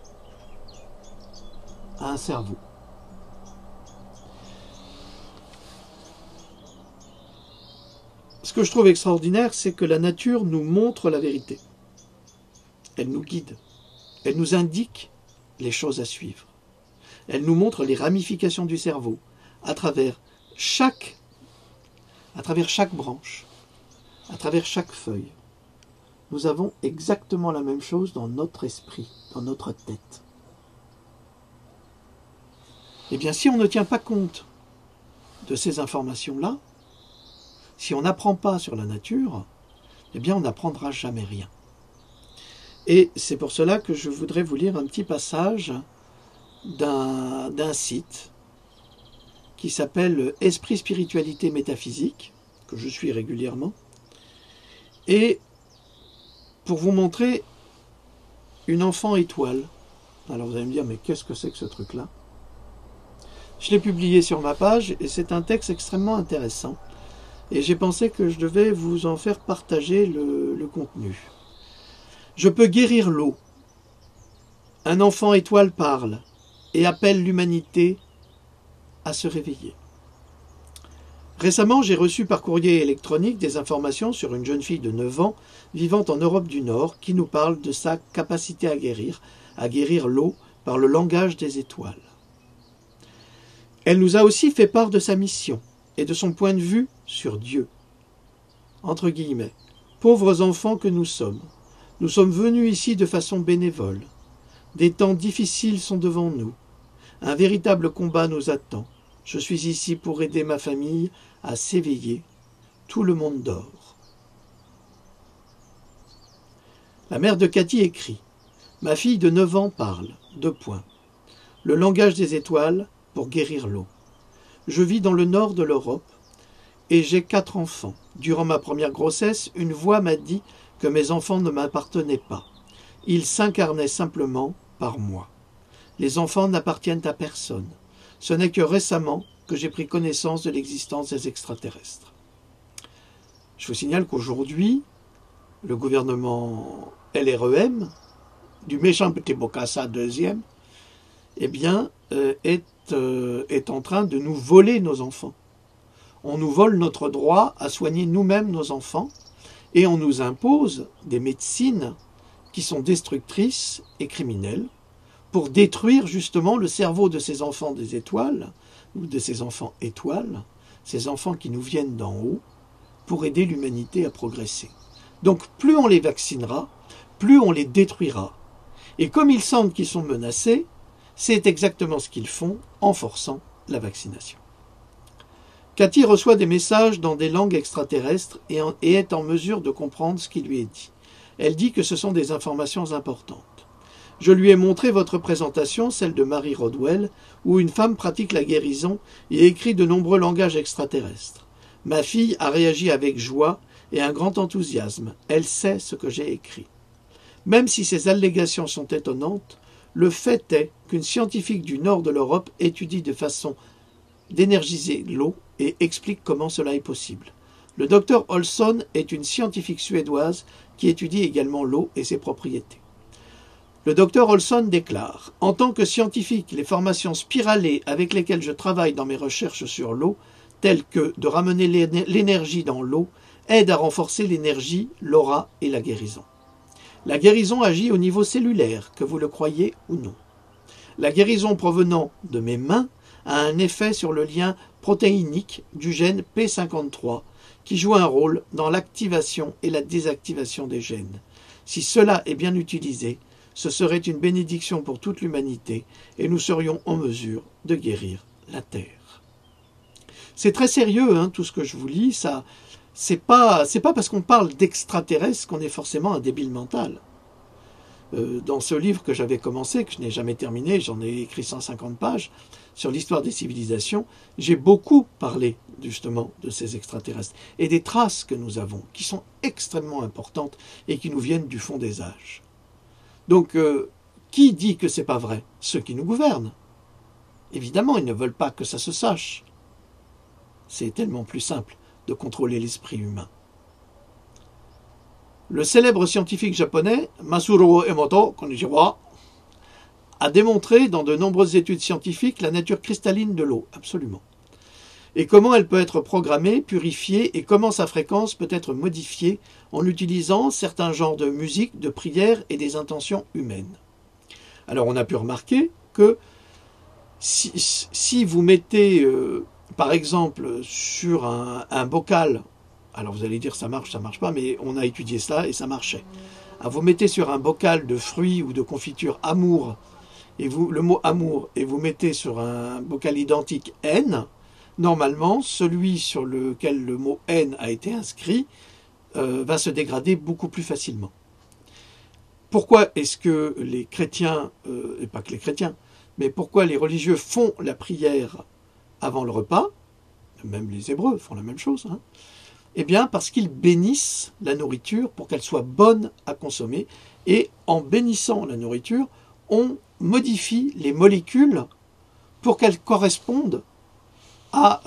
À un cerveau. Ce que je trouve extraordinaire, c'est que la nature nous montre la vérité. Elle nous guide. Elle nous indique les choses à suivre. Elle nous montre les ramifications du cerveau à travers chaque branche, à travers chaque feuille. Nous avons exactement la même chose dans notre esprit, dans notre tête. Eh bien, si on ne tient pas compte de ces informations-là, si on n'apprend pas sur la nature, eh bien, on n'apprendra jamais rien. Et c'est pour cela que je voudrais vous lire un petit passage d'un site qui s'appelle Esprit, Spiritualité, Métaphysique, que je suis régulièrement, et pour vous montrer une enfant étoile. Alors vous allez me dire, mais qu'est-ce que c'est que ce truc-là? Je l'ai publié sur ma page, et c'est un texte extrêmement intéressant. Et j'ai pensé que je devais vous en faire partager le contenu. Je peux guérir l'eau. Un enfant étoile parle et appelle l'humanité à se réveiller. Récemment, j'ai reçu par courrier électronique des informations sur une jeune fille de 9 ans vivant en Europe du Nord qui nous parle de sa capacité à guérir l'eau par le langage des étoiles. Elle nous a aussi fait part de sa mission et de son point de vue sur Dieu. Entre guillemets, pauvres enfants que nous sommes venus ici de façon bénévole. Des temps difficiles sont devant nous. Un véritable combat nous attend. Je suis ici pour aider ma famille à s'éveiller. Tout le monde dort. La mère de Cathy écrit « Ma fille de 9 ans parle. : Le langage des étoiles pour guérir l'eau. Je vis dans le nord de l'Europe et j'ai 4 enfants. Durant ma première grossesse, une voix m'a dit que mes enfants ne m'appartenaient pas. Ils s'incarnaient simplement par moi. Les enfants n'appartiennent à personne. Ce n'est que récemment que j'ai pris connaissance de l'existence des extraterrestres. » Je vous signale qu'aujourd'hui, le gouvernement LREM, du méchant petit Bokassa deuxième, eh bien, est en train de nous voler nos enfants. On nous vole notre droit à soigner nous-mêmes nos enfants, et on nous impose des médecines qui sont destructrices et criminelles pour détruire justement le cerveau de ces enfants des étoiles, ou de ces enfants étoiles, ces enfants qui nous viennent d'en haut, pour aider l'humanité à progresser. Donc plus on les vaccinera, plus on les détruira. Et comme ils sentent qu'ils sont menacés, c'est exactement ce qu'ils font en forçant la vaccination. Cathy reçoit des messages dans des langues extraterrestres et est en mesure de comprendre ce qui lui est dit. Elle dit que ce sont des informations importantes. Je lui ai montré votre présentation, celle de Mary Rodwell, où une femme pratique la guérison et écrit de nombreux langages extraterrestres. Ma fille a réagi avec joie et un grand enthousiasme. Elle sait ce que j'ai écrit. Même si ces allégations sont étonnantes, le fait est qu'une scientifique du nord de l'Europe étudie de façon d'énergiser l'eau et explique comment cela est possible. Le docteur Olsson est une scientifique suédoise qui étudie également l'eau et ses propriétés. Le docteur Olsson déclare « En tant que scientifique, les formations spiralées avec lesquelles je travaille dans mes recherches sur l'eau, telles que de ramener l'énergie dans l'eau, aident à renforcer l'énergie, l'aura et la guérison. La guérison agit au niveau cellulaire, que vous le croyez ou non. La guérison provenant de mes mains a un effet sur le lien protéinique du gène P53, qui joue un rôle dans l'activation et la désactivation des gènes. Si cela est bien utilisé, ce serait une bénédiction pour toute l'humanité et nous serions en mesure de guérir la Terre. » C'est très sérieux, hein, tout ce que je vous lis. Ça, c'est pas parce qu'on parle d'extraterrestres qu'on est forcément un débile mental. Dans ce livre que j'avais commencé, que je n'ai jamais terminé, j'en ai écrit 150 pages, sur l'histoire des civilisations, j'ai beaucoup parlé justement de ces extraterrestres et des traces que nous avons, qui sont extrêmement importantes et qui nous viennent du fond des âges. Donc, qui dit que c'est pas vrai? Ceux qui nous gouvernent. Évidemment, ils ne veulent pas que ça se sache. C'est tellement plus simple de contrôler l'esprit humain. Le célèbre scientifique japonais Masaru Emoto Konichiwa a démontré dans de nombreuses études scientifiques la nature cristalline de l'eau, absolument. Et comment elle peut être programmée, purifiée et comment sa fréquence peut être modifiée en utilisant certains genres de musique, de prière et des intentions humaines. Alors on a pu remarquer que si vous mettez par exemple sur un bocal, alors vous allez dire ça marche pas, mais on a étudié ça et ça marchait. Alors, vous mettez sur un bocal de fruits ou de confiture amour, et le mot amour, et vous mettez sur un bocal identique haine, normalement, celui sur lequel le mot haine a été inscrit va se dégrader beaucoup plus facilement. Pourquoi est-ce que les chrétiens, et pas que les chrétiens, mais pourquoi les religieux font la prière avant le repas? Même les Hébreux font la même chose. Hein. Eh bien, parce qu'ils bénissent la nourriture pour qu'elle soit bonne à consommer. Et en bénissant la nourriture, on modifie les molécules pour qu'elles correspondent à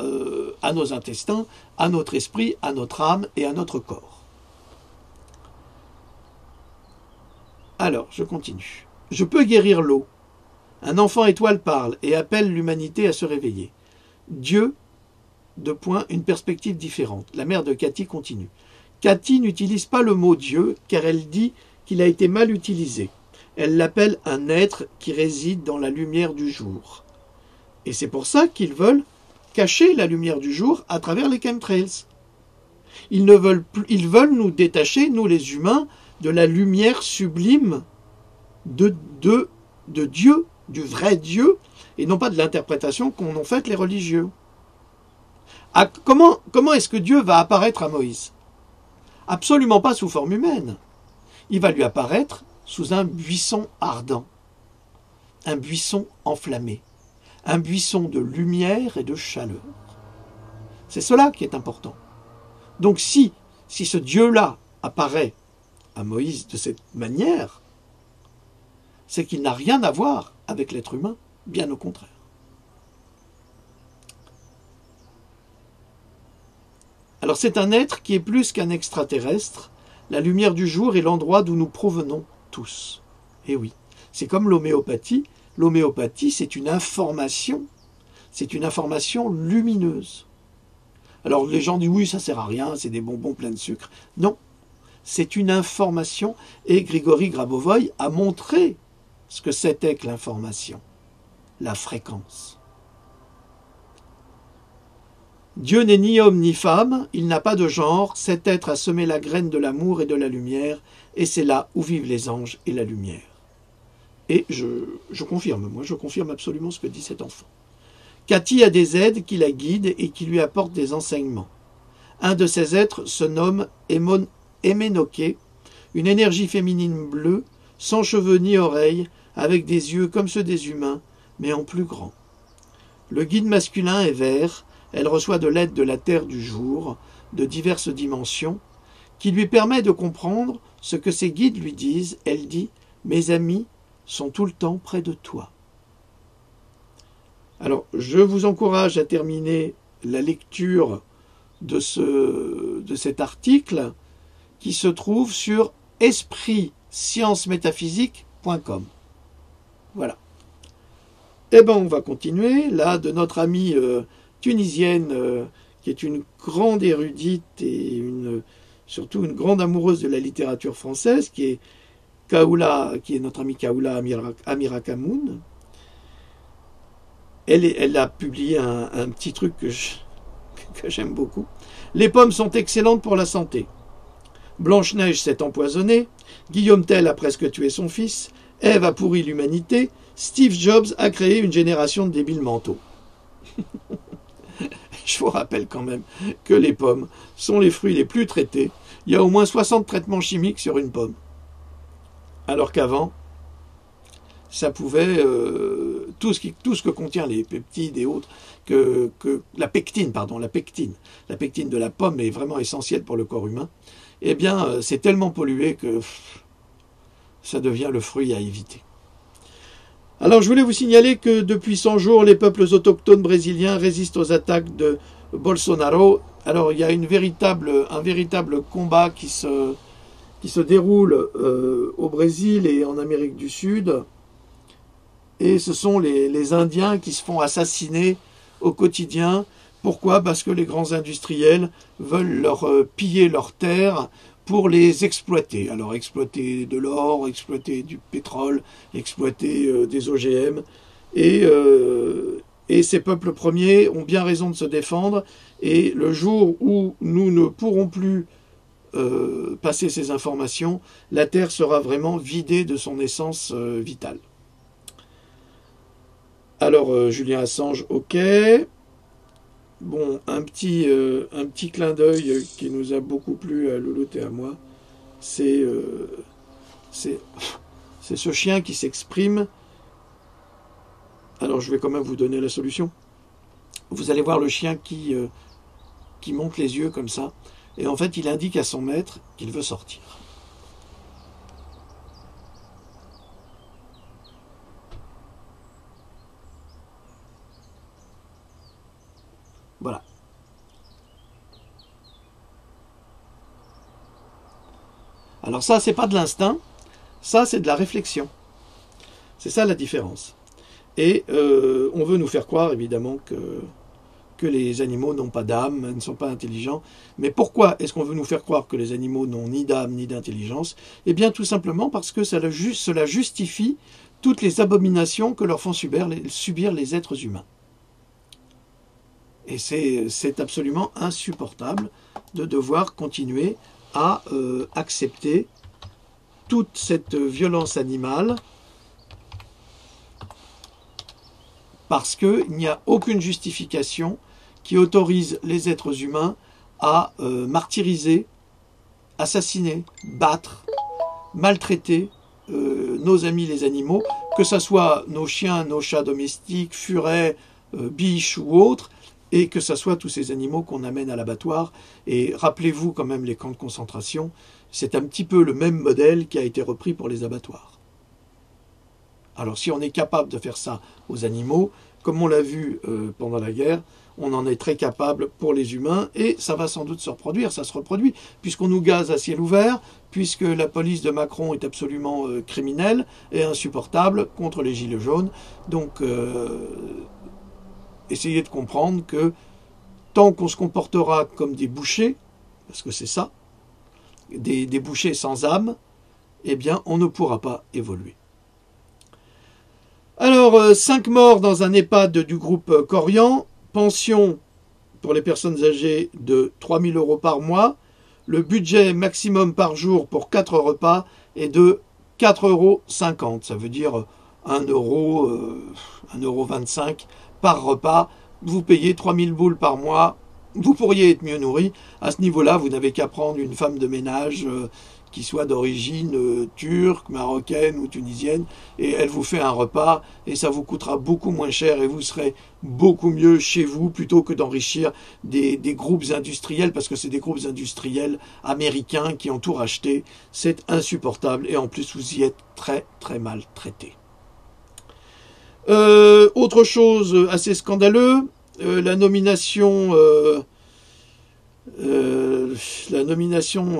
nos intestins, à notre esprit, à notre âme et à notre corps. Alors, je continue. Je peux guérir l'eau. Un enfant étoile parle et appelle l'humanité à se réveiller. Dieu, une perspective différente. La mère de Cathy continue. Cathy n'utilise pas le mot Dieu car elle dit qu'il a été mal utilisé. Elle l'appelle un être qui réside dans la lumière du jour. Et c'est pour ça qu'ils veulent cacher la lumière du jour à travers les chemtrails. Ils veulent nous détacher, nous les humains, de la lumière sublime de Dieu, du vrai Dieu, et non pas de l'interprétation qu'en ont faite les religieux. Comment est-ce que Dieu va apparaître à Moïse? Absolument pas sous forme humaine. Il va lui apparaître sous un buisson ardent, un buisson enflammé, un buisson de lumière et de chaleur. C'est cela qui est important. Donc si ce Dieu-là apparaît à Moïse de cette manière, c'est qu'il n'a rien à voir avec l'être humain, bien au contraire. Alors c'est un être qui est plus qu'un extraterrestre. La lumière du jour est l'endroit d'où nous provenons tous. Et oui, c'est comme l'homéopathie. L'homéopathie, c'est une information lumineuse. Alors les gens disent oui, ça sert à rien, c'est des bonbons pleins de sucre. Non, c'est une information et Grigory Grabovoï a montré ce que c'était que l'information, la fréquence. Dieu n'est ni homme ni femme, il n'a pas de genre, cet être a semé la graine de l'amour et de la lumière, et c'est là où vivent les anges et la lumière. Et je confirme, moi je confirme absolument ce que dit cet enfant. Cathy a des aides qui la guident et qui lui apportent des enseignements. Un de ces êtres se nomme Emenoké, une énergie féminine bleue, sans cheveux ni oreilles, avec des yeux comme ceux des humains, mais en plus grand. Le guide masculin est vert, elle reçoit de l'aide de la terre du jour, de diverses dimensions, qui lui permet de comprendre ce que ses guides lui disent. Elle dit « Mes amis sont tout le temps près de toi ». Alors, je vous encourage à terminer la lecture de cet article qui se trouve sur espritsciencemétaphysique.com. Voilà. Eh bien, on va continuer, là, de notre amie tunisienne, qui est une grande érudite et surtout une grande amoureuse de la littérature française, qui est notre amie Kaoula Amira Kamoun. Elle a publié un petit truc que j'aime beaucoup. Les pommes sont excellentes pour la santé. Blanche-Neige s'est empoisonnée, Guillaume Tell a presque tué son fils, Ève a pourri l'humanité, Steve Jobs a créé une génération de débiles mentaux. Je vous rappelle quand même que les pommes sont les fruits les plus traités. Il y a au moins 60 traitements chimiques sur une pomme. Alors qu'avant, ça pouvait, tout ce que contient les peptides et autres, que la pectine de la pomme est vraiment essentielle pour le corps humain, eh bien, c'est tellement pollué que ça devient le fruit à éviter. Alors, je voulais vous signaler que depuis 100 jours, les peuples autochtones brésiliens résistent aux attaques de Bolsonaro. Alors, il y a un véritable combat qui se déroule au Brésil et en Amérique du Sud. Et ce sont les Indiens qui se font assassiner au quotidien. Pourquoi? Parce que les grands industriels veulent leur piller leurs terres pour les exploiter. Alors exploiter de l'or, exploiter du pétrole, exploiter des OGM. Et ces peuples premiers ont bien raison de se défendre. Et le jour où nous ne pourrons plus passer ces informations, la Terre sera vraiment vidée de son essence vitale. Alors, Julien Assange, ok. Bon, un petit clin d'œil qui nous a beaucoup plu à Louloute et à moi, c'est ce chien qui s'exprime. Alors, je vais quand même vous donner la solution. Vous allez voir le chien qui monte les yeux comme ça, et en fait, il indique à son maître qu'il veut sortir. Voilà. Alors ça, c'est pas de l'instinct, ça, c'est de la réflexion. C'est ça la différence. Et on veut nous faire croire, évidemment, que les animaux n'ont pas d'âme, ne sont pas intelligents. Mais pourquoi est-ce qu'on veut nous faire croire que les animaux n'ont ni d'âme ni d'intelligence? Eh bien, tout simplement parce que cela justifie toutes les abominations que leur font subir les êtres humains. Et c'est absolument insupportable de devoir continuer à accepter toute cette violence animale parce qu'il n'y a aucune justification qui autorise les êtres humains à martyriser, assassiner, battre, maltraiter nos amis les animaux, que ce soit nos chiens, nos chats domestiques, furets, biches ou autres, et que ce soit tous ces animaux qu'on amène à l'abattoir. Et rappelez-vous quand même les camps de concentration, c'est un petit peu le même modèle qui a été repris pour les abattoirs. Alors si on est capable de faire ça aux animaux, comme on l'a vu pendant la guerre, on en est très capable pour les humains, et ça va sans doute se reproduire, ça se reproduit, puisqu'on nous gaze à ciel ouvert, puisque la police de Macron est absolument criminelle et insupportable contre les gilets jaunes. Donc essayez de comprendre que tant qu'on se comportera comme des bouchers, parce que c'est ça, des bouchers sans âme, eh bien on ne pourra pas évoluer. Alors, 5 morts dans un EHPAD du groupe Corian, pension pour les personnes âgées de 3 000 € par mois, le budget maximum par jour pour 4 repas est de 4,50 €, ça veut dire 1,25 € par repas. Vous payez 3 000 boules par mois vous pourriez être mieux nourri. À ce niveau-là, vous n'avez qu'à prendre une femme de ménage qui soit d'origine turque, marocaine ou tunisienne, et elle vous fait un repas, et ça vous coûtera beaucoup moins cher, et vous serez beaucoup mieux chez vous, plutôt que d'enrichir des groupes industriels, parce que c'est des groupes industriels américains qui ont tout racheté. C'est insupportable, et en plus vous y êtes très très mal traité. Autre chose assez scandaleux, la nomination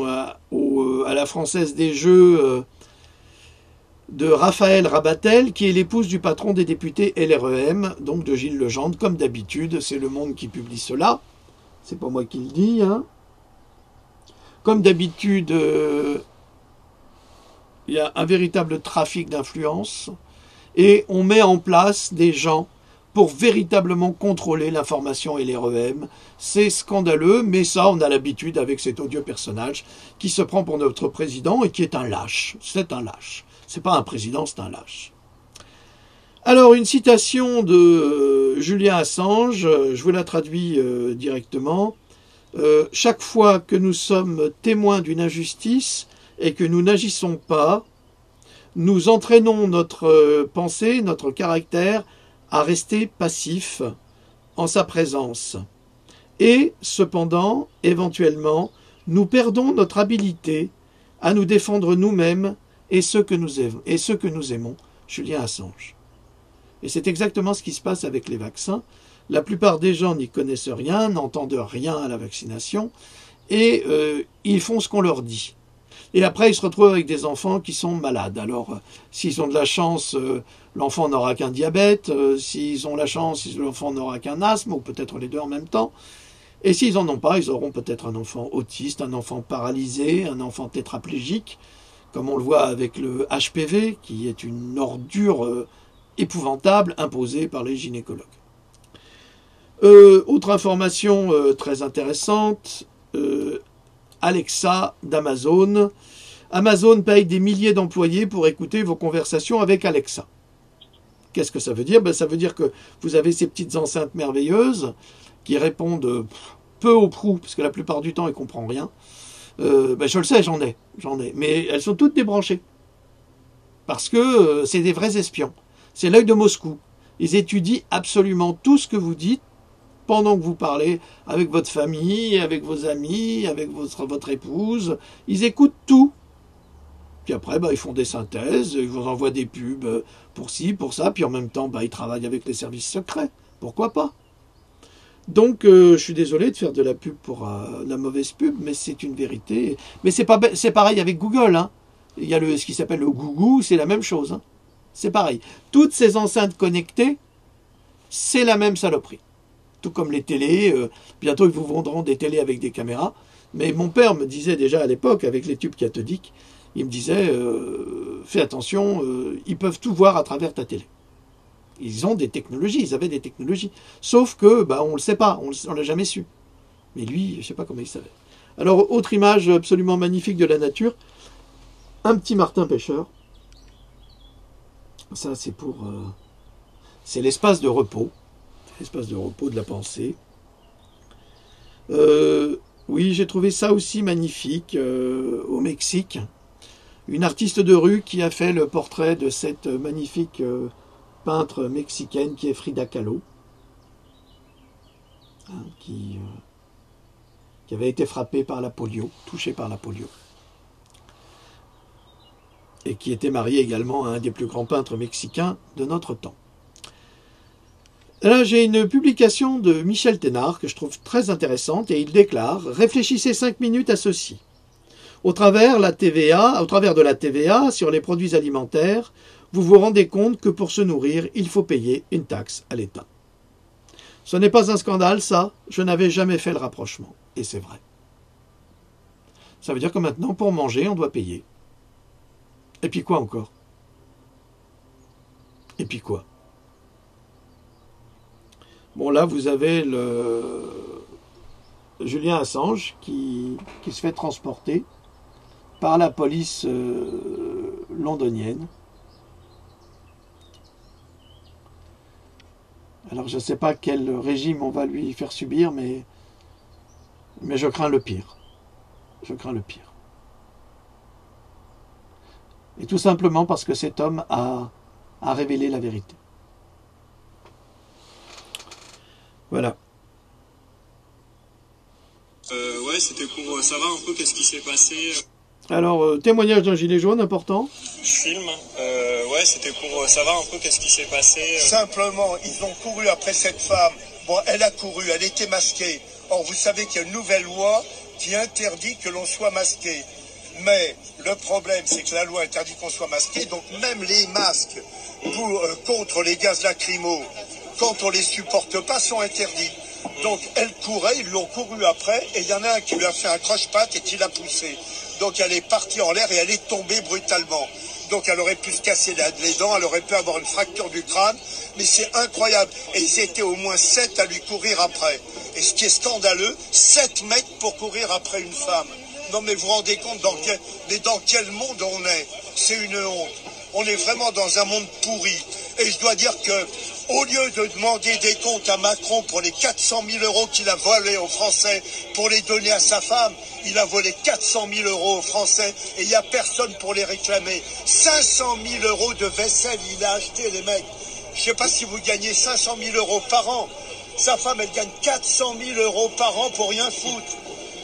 à la Française des Jeux de Raphaël Rabatel, qui est l'épouse du patron des députés LREM, donc de Gilles Legendre, comme d'habitude. C'est Le Monde qui publie cela. C'est pas moi qui le dis. Hein. Comme d'habitude, il y a un véritable trafic d'influence et on met en place des gens pour véritablement contrôler l'information et les REM. C'est scandaleux, mais ça, on a l'habitude avec cet odieux personnage qui se prend pour notre président et qui est un lâche. C'est un lâche. C'est pas un président, c'est un lâche. Alors, une citation de Julian Assange, je vous la traduis directement. Chaque fois que nous sommes témoins d'une injustice et que nous n'agissons pas, nous entraînons notre pensée, notre caractère, à rester passif en sa présence. Et, cependant, éventuellement, nous perdons notre habilité à nous défendre nous-mêmes et ceux que nous aimons. Julian Assange. Et c'est exactement ce qui se passe avec les vaccins. La plupart des gens n'y connaissent rien, n'entendent rien à la vaccination, et ils font ce qu'on leur dit. Et après, ils se retrouvent avec des enfants qui sont malades. Alors, s'ils ont de la chance, l'enfant n'aura qu'un diabète. S'ils ont la chance, l'enfant n'aura qu'un asthme, ou peut-être les deux en même temps. Et s'ils n'en ont pas, ils auront peut-être un enfant autiste, un enfant paralysé, un enfant tétraplégique, comme on le voit avec le HPV, qui est une ordure épouvantable imposée par les gynécologues. Autre information très intéressante, Alexa d'Amazon. Amazon paye des milliers d'employés pour écouter vos conversations avec Alexa. Qu'est-ce que ça veut dire? Ça veut dire que vous avez ces petites enceintes merveilleuses qui répondent peu au prou, parce que la plupart du temps, elles ne comprennent rien. Je le sais, j'en ai. Mais elles sont toutes débranchées. Parce que c'est des vrais espions. C'est l'œil de Moscou. Ils étudient absolument tout ce que vous dites pendant que vous parlez avec votre famille, avec vos amis, avec votre épouse. Ils écoutent tout. Puis après, ils font des synthèses, ils vous envoient des pubs pour ci, pour ça, puis en même temps, ils travaillent avec les services secrets. Pourquoi pas? Donc, je suis désolé de faire de la pub pour la mauvaise pub, mais c'est une vérité. Mais c'est pareil avec Google. Hein. Il y a ce qui s'appelle le Gougou, c'est la même chose. Hein. C'est pareil. Toutes ces enceintes connectées, c'est la même saloperie. Tout comme les télés. Bientôt, ils vous vendront des télés avec des caméras. Mais mon père me disait déjà à l'époque, avec les tubes cathodiques, il me disait, fais attention, ils peuvent tout voir à travers ta télé. Ils ont des technologies, ils avaient des technologies. Sauf que, on ne le sait pas, on ne l'a jamais su. Mais lui, je ne sais pas comment il savait. Alors, autre image absolument magnifique de la nature, un petit martin pêcheur. Ça, c'est c'est l'espace de repos. L'espace de repos de la pensée. Oui, j'ai trouvé ça aussi magnifique au Mexique. Une artiste de rue qui a fait le portrait de cette magnifique peintre mexicaine qui est Frida Kahlo, qui avait été frappée par la polio, touchée par la polio, et qui était mariée également à un des plus grands peintres mexicains de notre temps. Là, j'ai une publication de Michel Thénard que je trouve très intéressante et il déclare « Réfléchissez 5 minutes à ceci. Au travers de la TVA sur les produits alimentaires, vous vous rendez compte que pour se nourrir, il faut payer une taxe à l'État. Ce n'est pas un scandale, ça. Je n'avais jamais fait le rapprochement. Et c'est vrai. Ça veut dire que maintenant, pour manger, on doit payer. Et puis quoi encore? Et puis quoi? Bon, là, vous avez Julian Assange qui se fait transporter par la police londonienne. Alors, je ne sais pas quel régime on va lui faire subir, mais Mais je crains le pire. Je crains le pire. Et tout simplement parce que cet homme a révélé la vérité. Voilà. Ouais, c'était pour savoir un peu qu'est-ce qui s'est passé. Alors, témoignage d'un gilet jaune important. Film. Ouais, c'était pour savoir un peu qu'est-ce qui s'est passé. Simplement, ils ont couru après cette femme. Bon, elle a couru, elle était masquée. Or, vous savez qu'il y a une nouvelle loi qui interdit que l'on soit masqué. Mais le problème, c'est que la loi interdit qu'on soit masqué, donc même les masques contre les gaz lacrymaux, quand on les supporte pas, sont interdits. Donc elle courait, ils l'ont couru après, et il y en a un qui lui a fait un croche-patte et qui l'a poussée. Donc elle est partie en l'air et elle est tombée brutalement. Donc elle aurait pu se casser les dents, elle aurait pu avoir une fracture du crâne, mais c'est incroyable. Et ils étaient au moins 7 à lui courir après. Et ce qui est scandaleux, 7 mecs pour courir après une femme. Non mais vous vous rendez compte dans quel monde on est? C'est une honte. On est vraiment dans un monde pourri. Et je dois dire que, au lieu de demander des comptes à Macron pour les 400 000 euros qu'il a volés aux Français pour les donner à sa femme, il a volé 400 000 euros aux Français et il n'y a personne pour les réclamer. 500 000 euros de vaisselle, il a acheté, les mecs. Je ne sais pas si vous gagnez 500 000 euros par an. Sa femme, elle gagne 400 000 euros par an pour rien foutre.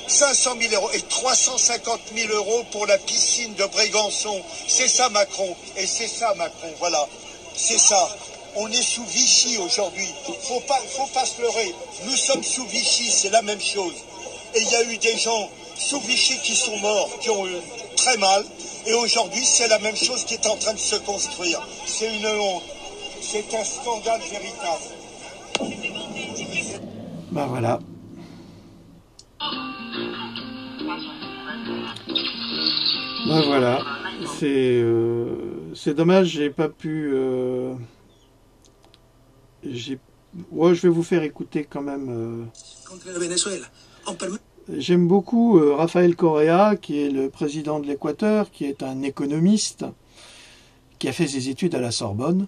500 000 euros et 350 000 euros pour la piscine de Brégançon. C'est ça Macron. Et c'est ça Macron, voilà. C'est ça. On est sous Vichy aujourd'hui. Faut pas se leurrer. Nous sommes sous Vichy, c'est la même chose. Et il y a eu des gens sous Vichy qui sont morts, qui ont eu très mal. Et aujourd'hui, c'est la même chose qui est en train de se construire. C'est une honte. C'est un scandale véritable. Ben voilà. Ben voilà. C'est dommage, j'ai pas pu... Ouais, je vais vous faire écouter quand même. J'aime beaucoup Rafael Correa, qui est le président de l'Équateur, qui est un économiste, qui a fait ses études à la Sorbonne,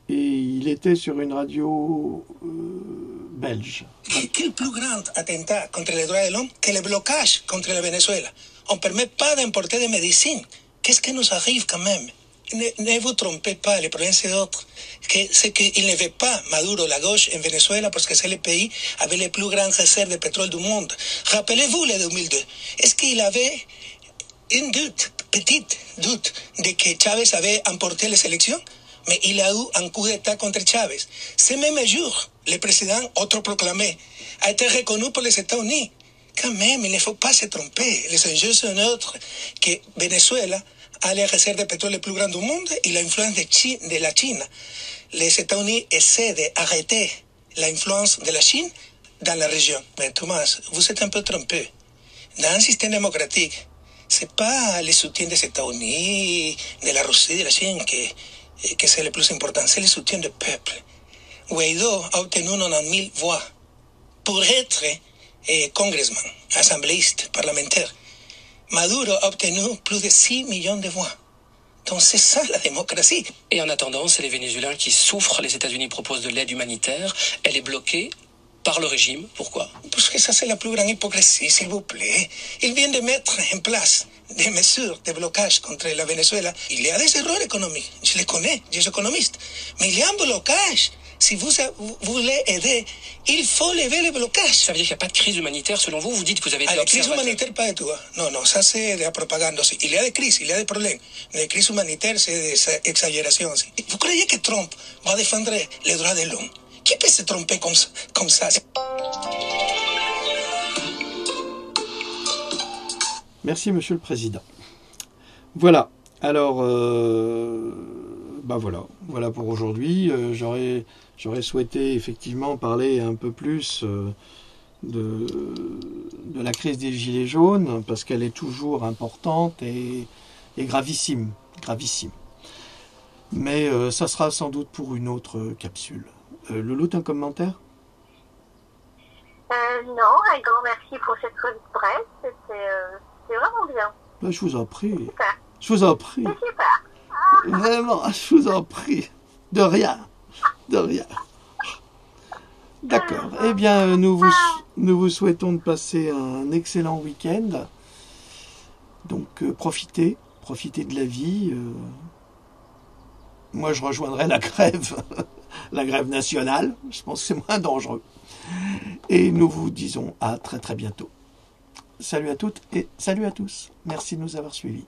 et il était sur une radio belge. Quel plus grand attentat contre les droits de l'homme que le blocage contre le Venezuela. On ne permet pas d'importer des médecines. Qu'est-ce qui nous arrive quand même? Ne vous trompez pas, le problème c'est d'autre. C'est qu'il ne veut pas Maduro, la gauche, en Venezuela, parce que c'est le pays avec les plus grandes réserves de pétrole du monde. Rappelez-vous le 2002. Est-ce qu'il avait un petit doute de que Chávez avait emporté les élections? Mais il a eu un coup d'État contre Chávez. Ce même jour, le président autoproclamé a été reconnu par les États-Unis. Quand même, il ne faut pas se tromper. Les enjeux sont autres que Venezuela a les réserves de pétrole les plus grandes du monde et l'influence de la Chine. Les États-Unis essaient d'arrêter l'influence de la Chine dans la région. Mais Thomas, vous êtes un peu trompé. Dans un système démocratique, c'est pas le soutien des États-Unis, de la Russie, de la Chine que c'est le plus important, c'est le soutien du peuple. Guaidó a obtenu 90 000 voix pour être congressman, assembléiste, parlementaire. Maduro a obtenu plus de 6 millions de voix. Donc c'est ça la démocratie. Et en attendant, c'est les Vénézuéliens qui souffrent. Les États-Unis proposent de l'aide humanitaire. Elle est bloquée par le régime. Pourquoi? Parce que ça c'est la plus grande hypocrisie, s'il vous plaît. Ils viennent de mettre en place des mesures de blocage contre la Venezuela. Il y a des erreurs économiques, je les connais, je suis économiste. Mais il y a un blocage. Si vous voulez aider, il faut lever le blocage. Ça veut dire qu'il n'y a pas de crise humanitaire selon vous? Vous dites que vous avez été la crise humanitaire, pas du tout. Non, ça c'est de la propagande aussi. Il y a des crises, il y a des problèmes. Les crises humanitaires, c'est des exagérations aussi. Vous croyez que Trump va défendre les droits de l'homme? Qui peut se tromper comme ça? Merci, Monsieur le Président. Voilà. Alors, voilà pour aujourd'hui. J'aurais souhaité effectivement parler un peu plus de la crise des Gilets jaunes, parce qu'elle est toujours importante et gravissime. Mais ça sera sans doute pour une autre capsule. Loulou, un commentaire? Non, un grand merci pour cette revue de presse. C'était vraiment bien. Ben, je vous en prie. Super. Je vous en prie. C'est super. Vraiment, je vous en prie. De rien. D'accord. Eh bien, nous vous Nous vous souhaitons de passer un excellent week-end. Donc profitez de la vie. Moi, je rejoindrai la grève, la grève nationale. Je pense que c'est moins dangereux. Et nous vous disons à très très bientôt. Salut à toutes et salut à tous. Merci de nous avoir suivis.